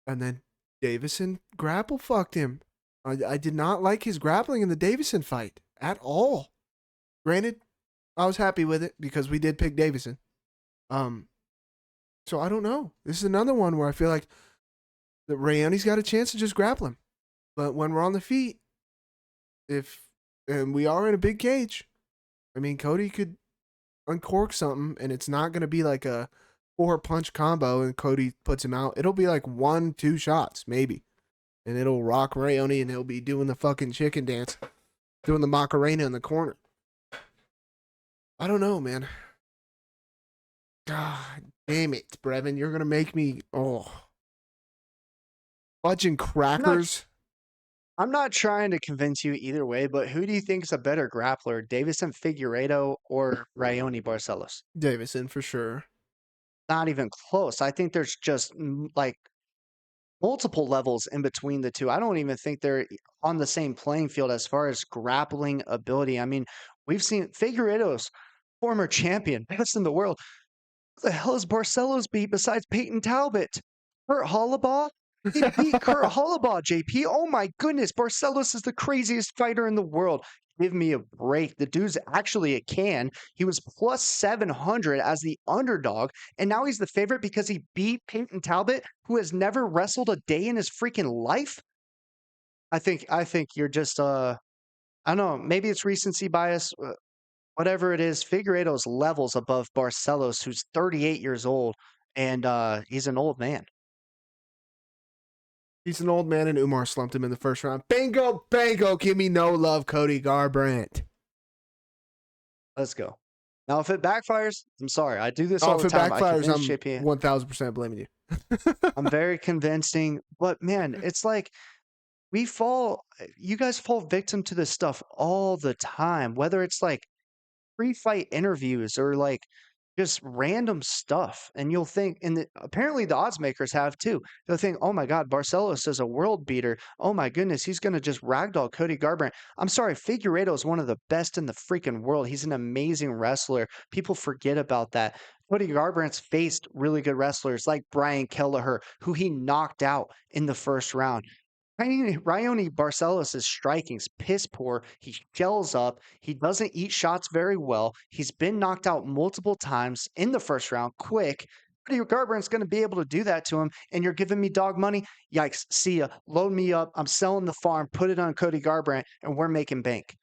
And then Davison grapple fucked him. I did not like his grappling in the Davison fight at all. Granted, I was happy with it because we did pick Davison. So I don't know. This is another one where I feel like that Raoni's got a chance to just grapple him. But when we're on the feet, and we are in a big cage, I mean, Cody could uncork something, and it's not going to be like a 4-punch combo and Cody puts him out. It'll be like 1-2 shots, maybe. And it'll rock Raoni, and he'll be doing the fucking chicken dance, doing the Macarena in the corner. I don't know, man. God damn it, Brevin. You're going to make me, fudge and crackers.
I'm not trying to convince you either way, but who do you think is a better grappler, Davison Figueiredo or Raoni Barcelos?
Davison, for sure.
Not even close. I think there's just like multiple levels in between the two. I don't even think they're on the same playing field as far as grappling ability. I mean, we've seen Figueiredo's former champion, best in the world. What the hell is Barcelos beat besides Peyton Talbot? Kurt Hollabaugh? He beat Kurt Hollabaugh, JP. Oh my goodness. Barcelos is the craziest fighter in the world. Give me a break. The dude's actually a can. He was plus 700 as the underdog, and now he's the favorite because he beat Peyton Talbot, who has never wrestled a day in his freaking life. I think you're just I don't know, maybe it's recency bias, whatever it is. Figueiredo's levels above Barcelos, who's 38 years old, and he's an old man.
He's an old man, and Umar slumped him in the first round. Bingo, bango, give me no love, Cody Garbrandt.
Let's go. Now, if it backfires, I'm sorry. I do this all the time.
If it backfires, I'm 1,000% blaming you.
I'm very convincing. But, man, it's like you guys fall victim to this stuff all the time, whether it's like pre-fight interviews or like just random stuff. And you'll think, and apparently the odds makers have too. They'll think, oh my God, Barcelos is a world beater. Oh my goodness, he's going to just ragdoll Cody Garbrandt. I'm sorry, Figueiredo is one of the best in the freaking world. He's an amazing wrestler. People forget about that. Cody Garbrandt's faced really good wrestlers like Brian Kelleher, who he knocked out in the first round. Raoni Barcelos' striking's piss poor. He shells up. He doesn't eat shots very well. He's been knocked out multiple times in the first round, quick. Cody Garbrandt's going to be able to do that to him, and you're giving me dog money? Yikes. See ya. Load me up. I'm selling the farm. Put it on Cody Garbrandt, and we're making bank.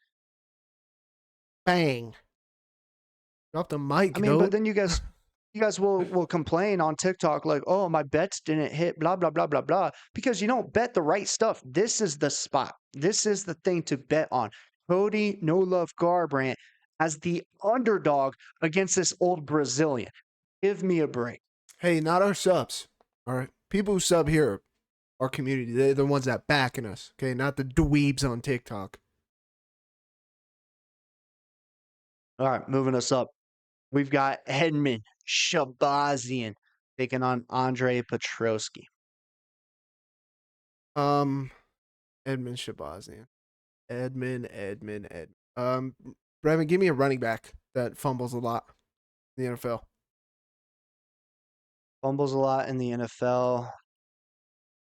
Bang. Drop the mic,
I mean, but then you guys will complain on TikTok like, oh, my bets didn't hit, blah, blah, blah, blah, blah, because you don't bet the right stuff. This is the spot. This is the thing to bet on. Cody No Love Garbrandt as the underdog against this old Brazilian. Give me a break.
Hey, not our subs. All right. People who sub here, our community, they're the ones that backing us. Okay. Not the dweebs on TikTok.
All right. Moving us up. We've got Edmund Shahbazyan taking on Andre Petroski.
Edmund Shahbazyan. Edmund. Brevin, give me a running back that fumbles a lot in the NFL.
Fumbles a lot in the NFL.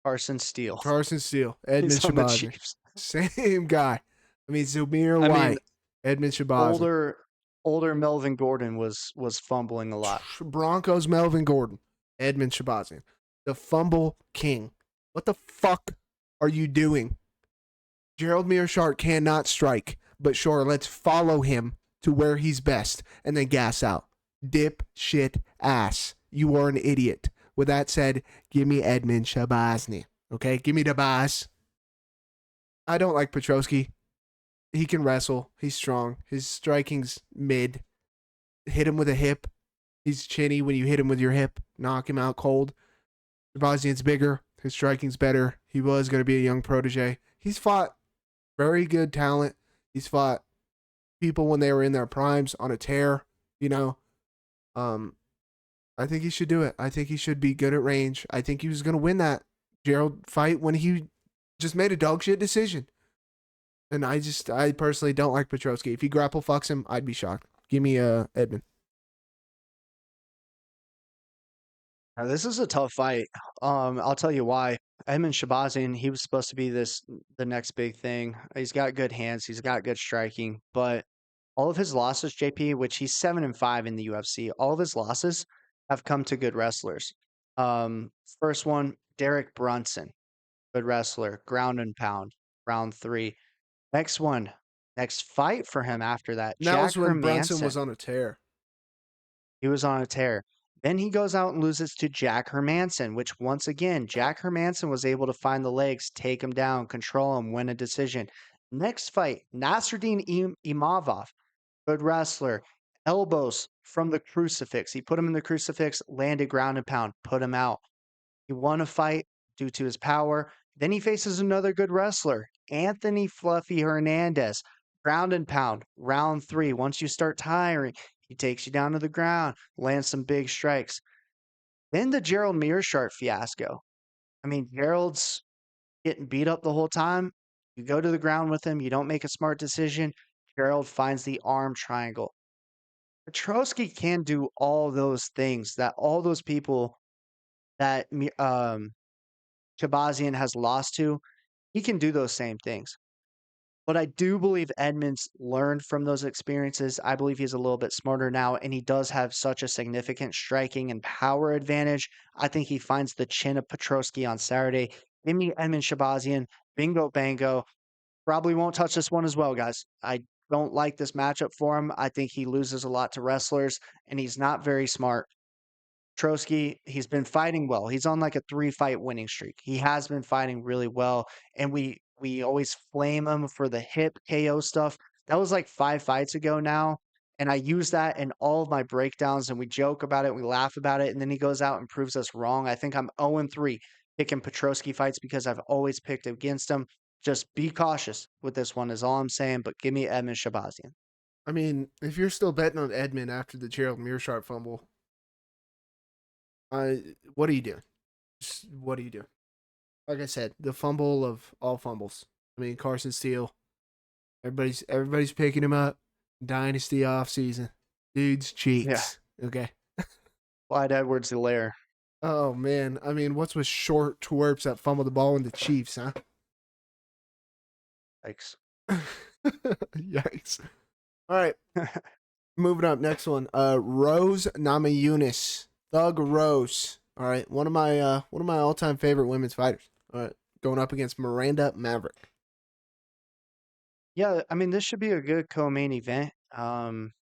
Carson Steele.
Edmund Shahbazyan. Same guy. I mean, Zamir White. Edmund Shahbazyan.
Older Melvin Gordon was fumbling a lot.
Broncos Melvin Gordon. Edmund Shahbazyan. The fumble king. What the fuck are you doing? Gerald Mearshart cannot strike, but sure, let's follow him to where he's best and then gas out. Dip shit ass. You are an idiot. with that said, give me Edmund Shahbazyan. Okay, give me the boss. I don't like Petroski. He can wrestle. He's strong. His striking's mid. Hit him with a hip. He's chinny when you hit him with your hip. Knock him out cold. Shahbazyan's bigger. His striking's better. He was going to be a young protege. He's fought very good talent. He's fought people when they were in their primes on a tear, you know. I think he should do it. I think he should be good at range. I think he was going to win that Gerald fight when he just made a dog shit decision. And I personally don't like Petroski. If he grapple fucks him, I'd be shocked. Give me Edmund.
Now, this is a tough fight. I'll tell you why. Edmund Shahbazyan, he was supposed to be the next big thing. He's got good hands, he's got good striking, but all of his losses, JP, which he's 7-5 in the UFC, all of his losses have come to good wrestlers. First one, Derek Brunson, good wrestler, ground and pound, round 3. Next one, next fight for him after that,
And that was
Jack
when Brunson
Hermanson.
was on a tear.
He was on a tear. Then he goes out and loses to Jack Hermanson, which once again, Jack Hermanson was able to find the legs, take him down, control him, win a decision. Next fight, Nasruddin Imavov, good wrestler, elbows from the crucifix. He put him in the crucifix, landed ground and pound, put him out. He won a fight due to his power. Then he faces another good wrestler, Anthony Fluffy Hernandez, ground and pound, round 3. Once you start tiring, he takes you down to the ground, lands some big strikes. Then the Gerald Meerschaert fiasco. I mean, Gerald's getting beat up the whole time. You go to the ground with him, you don't make a smart decision. Gerald finds the arm triangle. Petroski can do all those things that all those people that Shahbazyan has lost to. He can do those same things. But I do believe Edmonds learned from those experiences. I believe he's a little bit smarter now, and he does have such a significant striking and power advantage. I think he finds the chin of Petroski on Saturday. Give me Edmund Shahbazyan. Bingo bango. Probably won't touch this one as well, guys. I don't like this matchup for him. I think he loses a lot to wrestlers, and he's not very smart. Petroski, he's been fighting well. He's on like a 3-fight winning streak. He has been fighting really well, and we always flame him for the hip KO stuff. That was like 5 fights ago now, and I use that in all of my breakdowns, and we joke about it, we laugh about it, and then he goes out and proves us wrong. I think I'm 0-3 picking Petroski fights because I've always picked against him. Just be cautious with this one is all I'm saying, but give me Edmund Shahbazyan.
I mean, if you're still betting on Edmund after the Gerald Meerschaert fumble, what are you doing? What are you doing? Like I said, the fumble of all fumbles. I mean, Carson Steele. Everybody's picking him up. Dynasty off season. Dude's cheeks. Yeah. Okay.
Clyde Edwards-Helaire.
Oh man. I mean, what's with short twerps that fumble the ball in the Chiefs, huh?
Yikes.
Yikes. All right. Moving up, next one. Rose Namajunas. Thug Rose. All right. One of my all-time favorite women's fighters. All right. Going up against Miranda Maverick.
Yeah, I mean, this should be a good co-main event. I'm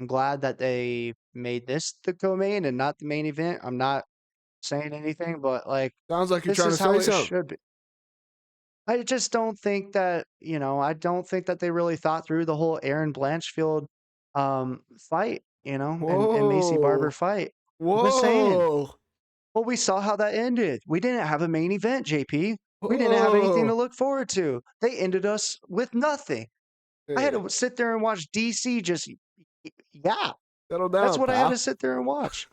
glad that they made this the co-main and not the main event. I'm not saying anything, but like,
sounds like you're
this
trying
is
to
how
say
it
something.
should be. I just don't think that, I don't think that they really thought through the whole Aaron Blanchfield fight, and Macy Barber fight. I'm just saying.
Whoa.
Well, we saw how that ended. We didn't have a main event, JP. We didn't have anything to
Whoa.
look forward to. They ended us with nothing. I had
Hey,
to sit there and watch DC just, yeah,
settle
that's
down,
what I had to
pal.
sit there and watch.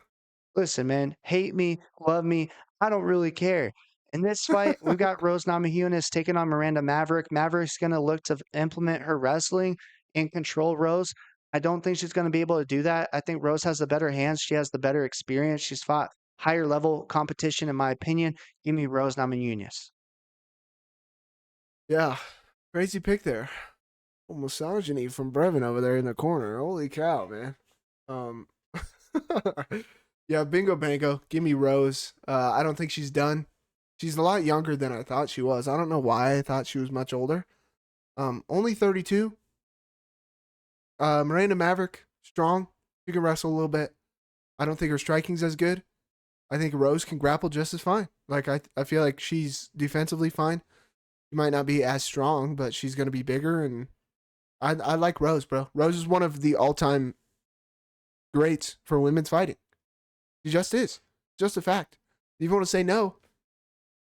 Listen, man, hate me, love me, I don't really care. In this fight, we've got Rose Namajunas taking on Miranda Maverick. Maverick's going to look to implement her wrestling and control Rose. I don't think she's going to be able to do that. I think Rose has the better hands. She has the better experience. She's fought higher level competition, in my opinion. Give me Rose Namajunas.
Yeah. Crazy pick there. Misogyny from Brevin over there in the corner. Holy cow, man. Yeah, bingo bango. Give me Rose. I don't think she's done. She's a lot younger than I thought she was. I don't know why I thought she was much older. Only 32. Miranda Maverick, strong. She can wrestle a little bit. I don't think her striking's as good. I think Rose can grapple just as fine. Like I feel like she's defensively fine. She might not be as strong, but she's gonna be bigger, and I like Rose, bro. Rose is one of the all time greats for women's fighting. She just is. Just a fact. If you want to say no,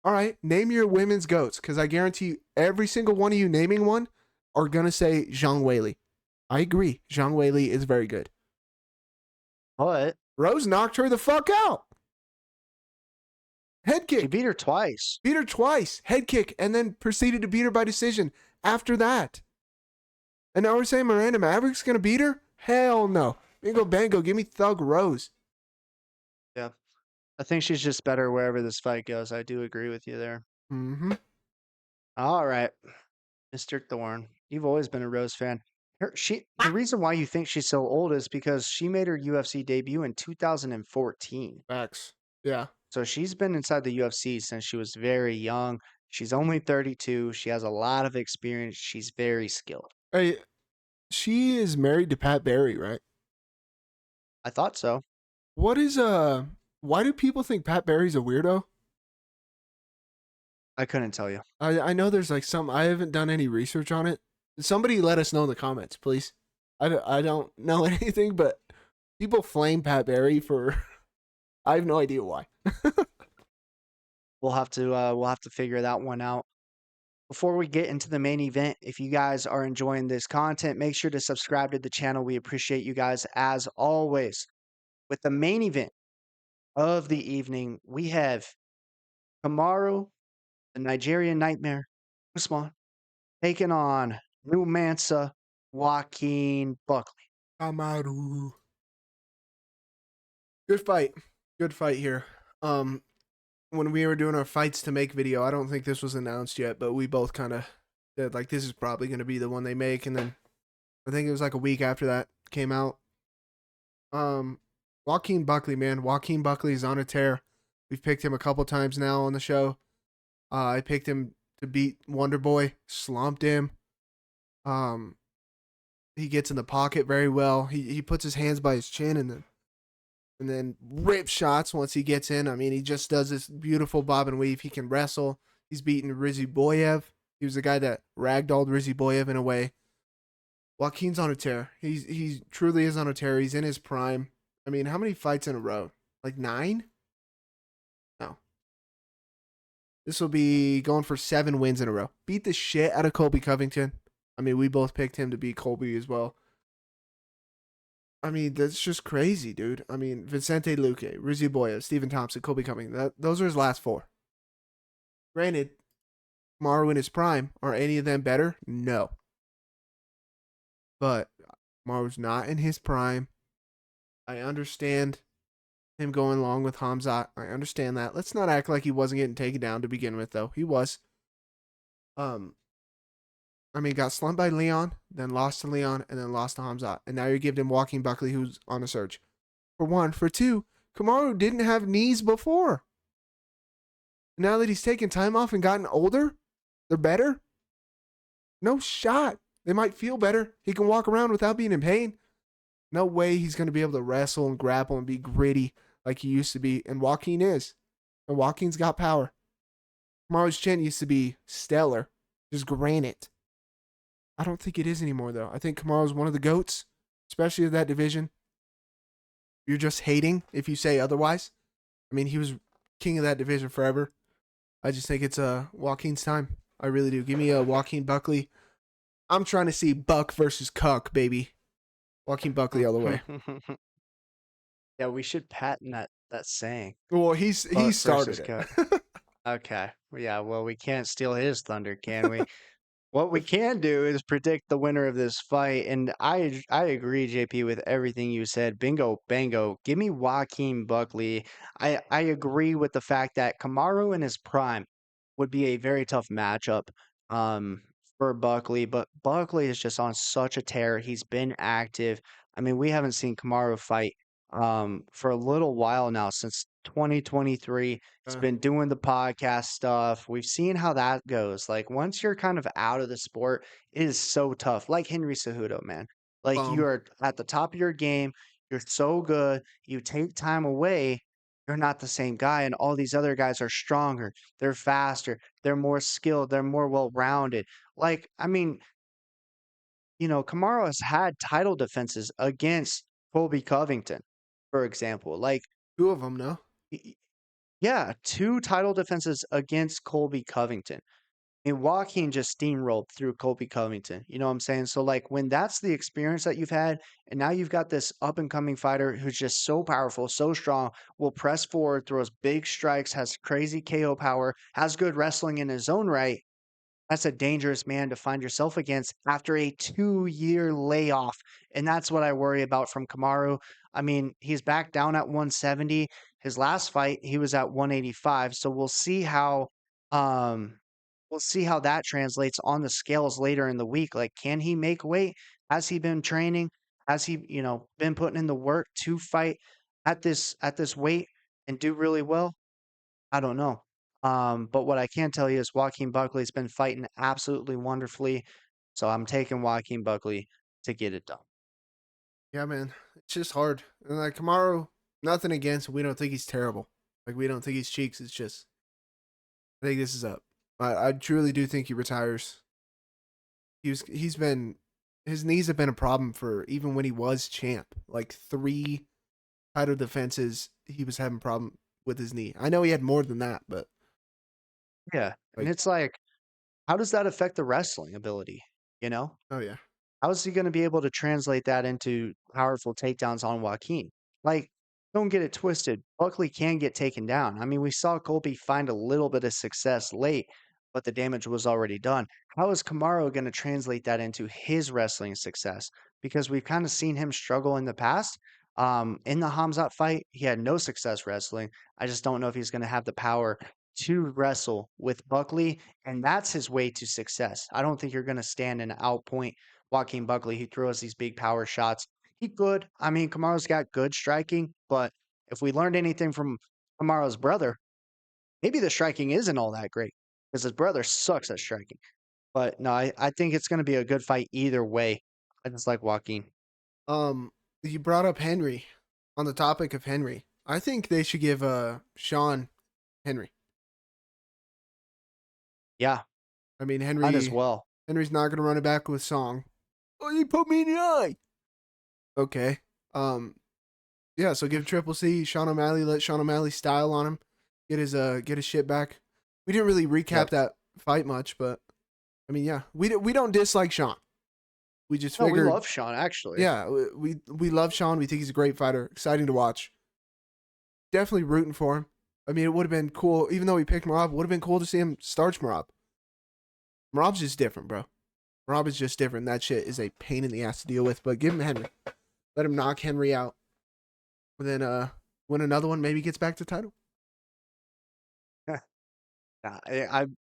all right, name your women's goats, because I guarantee every single one of you naming one are gonna say Zhang Weili. I agree. Zhang Weili is very good.
But
Rose knocked her the fuck out. Head
she
kick.
beat her twice.
Beat her twice. Head kick. And then proceeded to beat her by decision after that. And now we're saying Miranda Maverick's going to beat her? Hell no. Bingo bango. Give me Thug Rose.
Yeah. I think she's just better wherever this fight goes. I do agree with you there.
Mm-hmm.
All right. Mr. Thorne, you've always been a Rose fan. The reason why you think she's so old is because she made her UFC debut in 2014.
Facts. Yeah.
So she's been inside the UFC since she was very young. She's only 32. She has a lot of experience. She's very skilled.
Hey, she is married to Pat Barry, right?
I thought so.
What is why do people think Pat Barry's a weirdo?
I couldn't tell you.
I know there's like some, I haven't done any research on it. Somebody let us know in the comments, please. I don't know anything, but people flame Pat Barry for, I have no idea why.
We'll have to figure that one out. Before we get into the main event, if you guys are enjoying this content, make sure to subscribe to the channel. We appreciate you guys as always. With the main event of the evening, we have Kamaru, the Nigerian Nightmare, Usman, taking on New Mansa, Joaquin Buckley.
Kamaru. Good fight. Good fight here. When we were doing our fights to make video, I don't think this was announced yet, but we both kind of said like this is probably going to be the one they make, and then I think it was like a week after that came out. Joaquin Buckley, man, Joaquin Buckley is on a tear. We've picked him a couple times now on the show. I picked him to beat Wonder Boy, slumped him. He gets in the pocket very well. He puts his hands by his chin and then rip shots once he gets in. I mean, he just does this beautiful bob and weave. He can wrestle. He's beaten Rizzy Boyev. He was the guy that ragdolled Rizzy Boyev in a way. Joaquin's on a tear. He truly is on a tear. He's in his prime. I mean, how many fights in a row? Like 9? No. This will be going for 7 wins in a row. Beat the shit out of Colby Covington. I mean, we both picked him to beat Colby as well. I mean, that's just crazy, dude. I mean, Vicente Luque, Rizzy Boyev, Stephen Thompson, Colby Covington. Those are his last 4. Granted, Kamaru in his prime. Are any of them better? No. But Kamaru's not in his prime. I understand him going along with Hamzat. I understand that. Let's not act like he wasn't getting taken down to begin with, though. He was. I mean, got slumped by Leon, then lost to Leon, and then lost to Hamzat. And now you're giving him Joaquin Buckley, who's on a surge. For one. For two, Kamaru didn't have knees before. Now that he's taken time off and gotten older, they're better? No shot. They might feel better. He can walk around without being in pain. No way he's going to be able to wrestle and grapple and be gritty like he used to be. And Joaquin is. And Joaquin's got power. Kamaru's chin used to be stellar. Just granite. I don't think it is anymore, though. I think Kamaru's one of the GOATs, especially of that division. You're just hating if you say otherwise. I mean, he was king of that division forever. I just think it's Joaquin's time. I really do. Give me a Joaquin Buckley. I'm trying to see Buck versus Cuck, baby. Joaquin Buckley all the way.
Yeah, we should patent that saying.
Well, he started it.
Okay. Yeah, well, we can't steal his thunder, can we? What we can do is predict the winner of this fight, and I agree, JP, with everything you said. Bingo, bango. Give me Joaquin Buckley. I agree with the fact that Kamaru in his prime would be a very tough matchup for Buckley, but Buckley is just on such a tear. He's been active. I mean, we haven't seen Kamaru fight for a little while now, since 2023. He's been doing the podcast stuff. We've seen how that goes. Like, once you're kind of out of the sport, it is so tough. Like Henry Cejudo, man. Like, you are at the top of your game. You're so good. You take time away. you're not the same guy. And all these other guys are stronger, they're faster, they're more skilled, they're more well rounded. Like, I mean, Kamaru has had title defenses against Colby Covington, for example. Like,
Two of them, no.
y- yeah, two title defenses against Colby Covington. And Joaquin just steamrolled through Colby Covington. You know what I'm saying? So, like, when that's the experience that you've had, and now you've got this up and coming fighter who's just so powerful, so strong, will press forward, throws big strikes, has crazy KO power, has good wrestling in his own right. That's a dangerous man to find yourself against after a 2-year layoff. And that's what I worry about from Kamaru. I mean, he's back down at 170. His last fight, he was at 185. So um we'll see how that translates on the scales later in the week. Like, can he make weight? Has he been training? Has he, been putting in the work to fight at this weight and do really well? I don't know. But what I can tell you is Joaquin Buckley's been fighting absolutely wonderfully. So I'm taking Joaquin Buckley to get it done.
Yeah, man. It's just hard. And like Kamaru, nothing against. We don't think he's terrible. Like we don't think he's cheeks. It's just I think this is up. I truly do think he retires. He's been his knees have been a problem for even when he was champ. Like 3 title defenses, he was having problem with his knee. I know he had more than that, but
Yeah. And
like,
it's like, how does that affect the wrestling ability? You know?
oh yeah,
How is he going to be able to translate that into powerful takedowns on Joaquin? Like, don't get it twisted. Buckley can get taken down. I mean, we saw Colby find a little bit of success late, but the damage was already done. How is Kamaru going to translate that into his wrestling success? Because we've kind of seen him struggle in the past. In the Hamzat fight, he had no success wrestling. I just don't know if he's going to have the power to wrestle with Buckley, and that's his way to success. I don't think you're going to stand and outpoint Joaquin Buckley. He throws these big power shots. He good. I mean, Kamaru's got good striking, but if we learned anything from Kamaru's brother, maybe the striking isn't all that great because his brother sucks at striking. But no, I think it's going to be a good fight either way. I just like Joaquin.
you brought up Henry. On the topic of Henry, I think they should give Sean Henry.
Yeah,
I mean
might as
Henry's
well.
not gonna run it back with Song. Oh, you put me in the eye. Okay. Yeah, so give Triple C Sean O'Malley, let Sean O'Malley style on him, get his shit back. We didn't really recap
Yep.
that fight much, but I mean, yeah, we don't dislike Sean. We just
No, we
figured,
love Sean actually.
yeah, we love Sean. We think he's a great fighter, exciting to watch. Definitely rooting for him. I mean, it would have been cool, even though we picked Marab. It would have been cool to see him starch Marab. Marab's just different, bro. Marab is just different. That shit is a pain in the ass to deal with. But give him Henry. Let him knock Henry out. And then win another one. Maybe he gets back to title.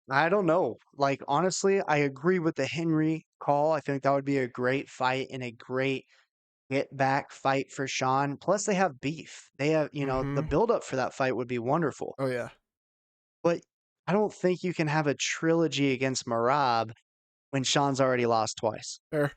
I don't know. Like, honestly, I agree with the Henry call. I think that would be a great fight and a great get back fight for Sean. Plus, they have beef. They have, the
Mm-hmm.
buildup for that fight would be wonderful.
Oh yeah.
But I don't think you can have a trilogy against Marab when Sean's already lost twice.
Fair.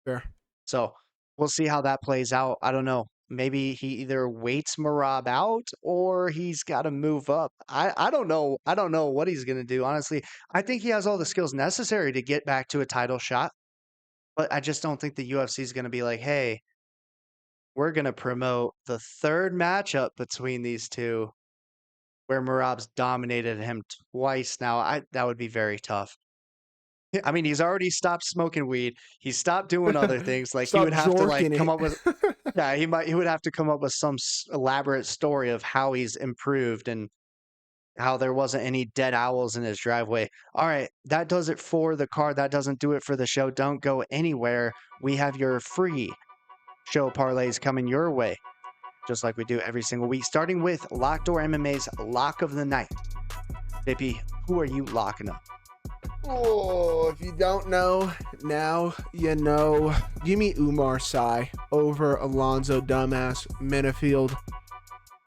Fair.
So we'll see how that plays out. I don't know. Maybe he either waits Marab out or he's got to move up. I don't know. I don't know what he's going to do. Honestly, I think he has all the skills necessary to get back to a title shot. But I just don't think the UFC is going to be like, hey, we're going to promote the third matchup between these two where Marab's dominated him twice now. That would be very tough. I mean, he's already stopped smoking weed. He stopped doing other things. Like he
Stop
would have to like
jorking
come
it.
up with yeah, he would have to come up with some elaborate story of how he's improved and how there wasn't any dead owls in his driveway. All right, that does it for the card. That doesn't do it for the show. Don't go anywhere. We have your free show parlays coming your way, just like we do every single week, starting with Lockdoor MMA's Lock of the Night. JP, who are you locking up?
Oh, if you don't know, now you know. Give me Umar Sy over Alonzo Dumbass Menifieled.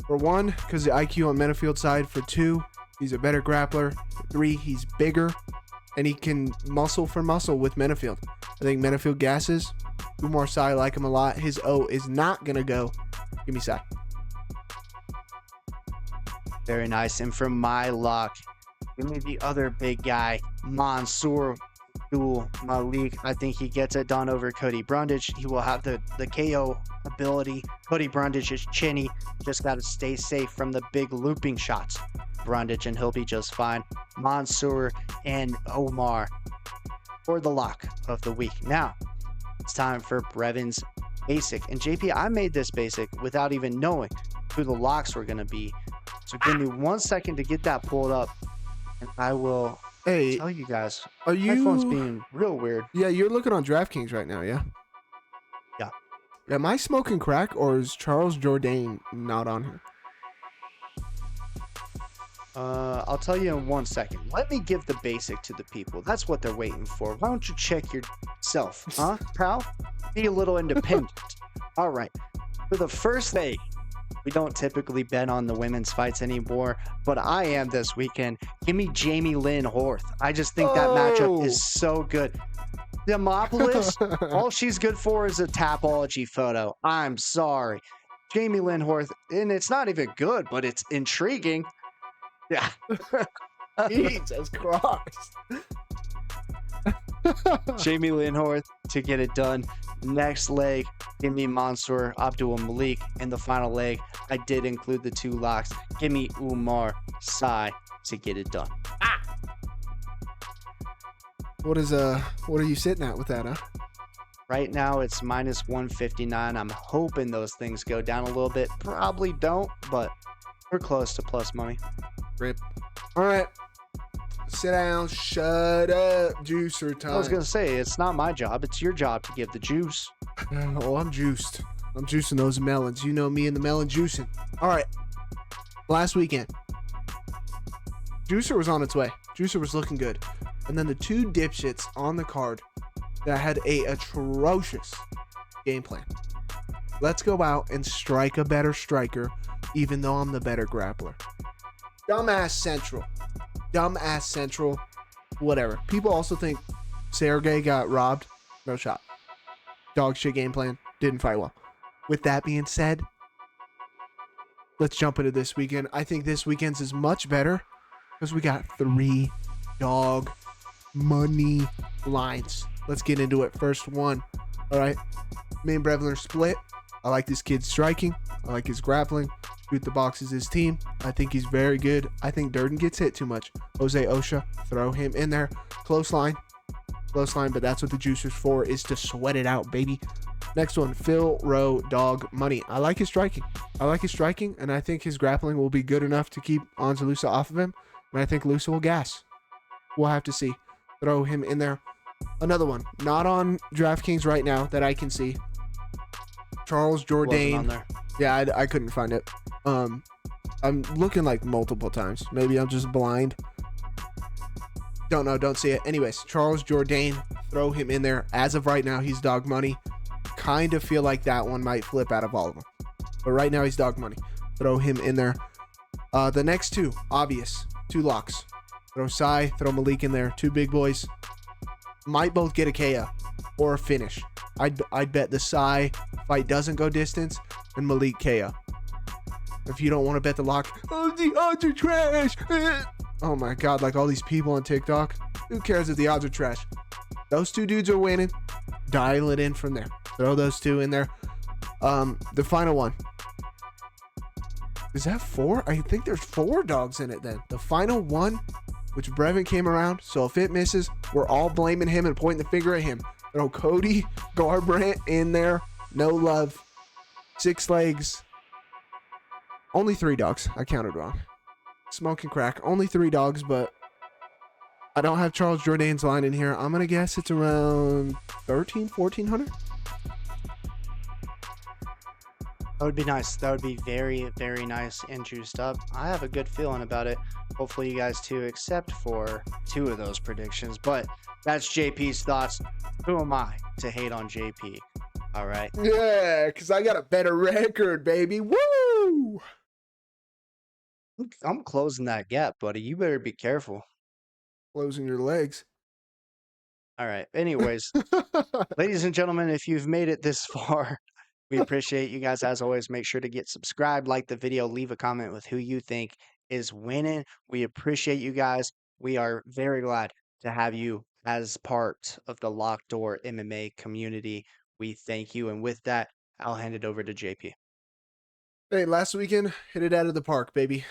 For 1, because the IQ on Menifield's side. For 2, he's a better grappler. For 3, he's bigger. And he can muscle for muscle with Menifield. I think Menifield gasses. Umar Sy, like him a lot. His O is not going to go. Give me Sy.
Very nice. And for my lock, give me the other big guy, Mansoor Abdul-Malik. I think he gets it done over Cody Brundage. He will have the KO ability. Cody Brundage is chinny. Just got to stay safe from the big looping shots. Brundage, and he'll be just fine. Mansoor and Omar for the lock of the week. Now, it's time for Brevin's basic. And JP, I made this basic without even knowing who the locks were going to be. So give me 1 second to get that pulled up, and I will tell you guys.
Are
My phone's
you?
being real weird.
Yeah, you're looking on DraftKings right now, yeah?
Yeah.
Am I smoking crack, or is Charles Jourdain not on here?
I'll tell you in 1 second. Let me give the basic to the people. That's what they're waiting for. Why don't you check yourself, huh, pal? Be a little independent. All right. For the first leg, we don't typically bet on the women's fights anymore, but I am this weekend. Give me Jamie Lynn Horth. I just think that matchup is so good. Demopoulos, all she's good for is a Tapology photo. I'm sorry. Jamie Lynn Horth, and it's not even good, but it's intriguing. Yeah.
Jesus Christ.
Jamie Lynn Horth to get it done. Next leg, give me Mansoor Abdul-Malik. In the final leg, I did include the 2 locks. Give me Umar Sai to get it done.
What are you sitting at with that, huh?
Right now, it's minus 159. I'm hoping those things go down a little bit. Probably don't, but we're close to plus money.
Rip. All right. Sit down. Shut up. Juicer time.
I was going to say, it's not my job. It's your job to give the juice.
Oh, I'm juiced. I'm juicing those melons. You know me and the melon juicing. All right. Last weekend, Juicer was on its way. Juicer was looking good. And then the 2 dipshits on the card that had a atrocious game plan. Let's go out and strike a better striker, even though I'm the better grappler. Dumbass Central. Whatever. People also think Sergey got robbed. No shot. Dog shit game plan. Didn't fight well. With that being said, let's jump into this weekend. I think this weekend's is much better because we got 3 dog money lines. Let's get into it. First one. All right. Me and Brevler split. I like this kid striking. I like his grappling. Shoot the box is his team. I think he's very good. I think Durden gets hit too much. Jose Ochoa, throw him in there. Close line, but that's what the juicer's for, is to sweat it out, baby. Next one, Phil Rowe, dog money. I like his striking, and I think his grappling will be good enough to keep Anza Loosa off of him, and I think Loosa will gas. We'll have to see. Throw him in there. Another one, not on DraftKings right now that I can see. Charles Jourdain.
On there.
Yeah, I couldn't find it. I'm looking like multiple times. Maybe I'm just blind. Don't know. Don't see it. Anyways, Charles Jourdain, throw him in there. As of right now, he's dog money. Kind of feel like that one might flip out of all of them. But right now, he's dog money. Throw him in there. The next 2, obvious. 2 locks. Throw Sai, throw Malik in there. 2 big boys. Might both get a KO or a finish. I'd bet the Sai fight doesn't go distance and Malik KO. If you don't want to bet the lock, oh, the odds are trash. Oh my God, like all these people on TikTok. Who cares if the odds are trash? Those 2 dudes are winning. Dial it in from there. Throw those 2 in there. The final one. Is that 4? I think there's 4 dogs in it then. The final one, which Brevin came around. So if it misses, we're all blaming him and pointing the finger at him. Throw Cody Garbrandt in there. No love. 6 legs. Only 3 dogs. I counted wrong. Smoking crack. Only 3 dogs, but I don't have Charles Jourdain's line in here. I'm going to guess it's around 1,400.
That would be nice. That would be very, very nice and juiced up. I have a good feeling about it. Hopefully you guys too, except for 2 of those predictions. But that's JP's thoughts. Who am I to hate on JP? All right.
Yeah, because I got a better record, baby. Woo!
I'm closing that gap, buddy. You better be careful.
Closing your legs.
All right. Anyways, ladies and gentlemen, if you've made it this far, we appreciate you guys. As always, make sure to get subscribed, like the video, leave a comment with who you think is winning. We appreciate you guys. We are very glad to have you as part of the Locked Door MMA community. We thank you. And with that, I'll hand it over to JP.
Hey, last weekend, hit it out of the park, baby.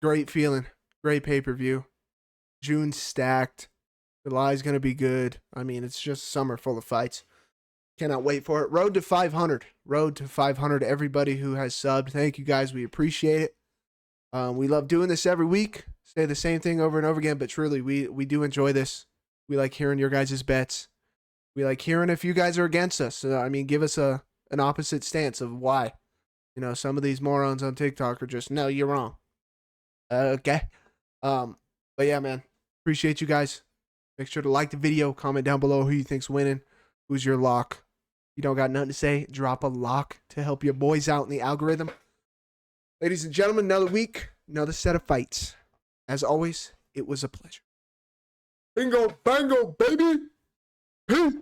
Great feeling. Great pay-per-view. June stacked. July's going to be good. I mean, it's just summer full of fights. Cannot wait for it. Road to 500. Road to 500. Everybody who has subbed, thank you guys. We appreciate it. We love doing this every week. Say the same thing over and over again, but truly, we do enjoy this. We like hearing your guys' bets. We like hearing if you guys are against us. I mean, give us an opposite stance of why. You know, some of these morons on TikTok are just, no, you're wrong. Okay. But yeah, man, appreciate you guys. Make sure to like the video, comment down below who you think's winning, who's your lock. If you don't got nothing to say, drop a lock to help your boys out in the algorithm. Ladies and gentlemen, another week, another set of fights. As always, it was a pleasure. Bingo, bango, baby. Peace.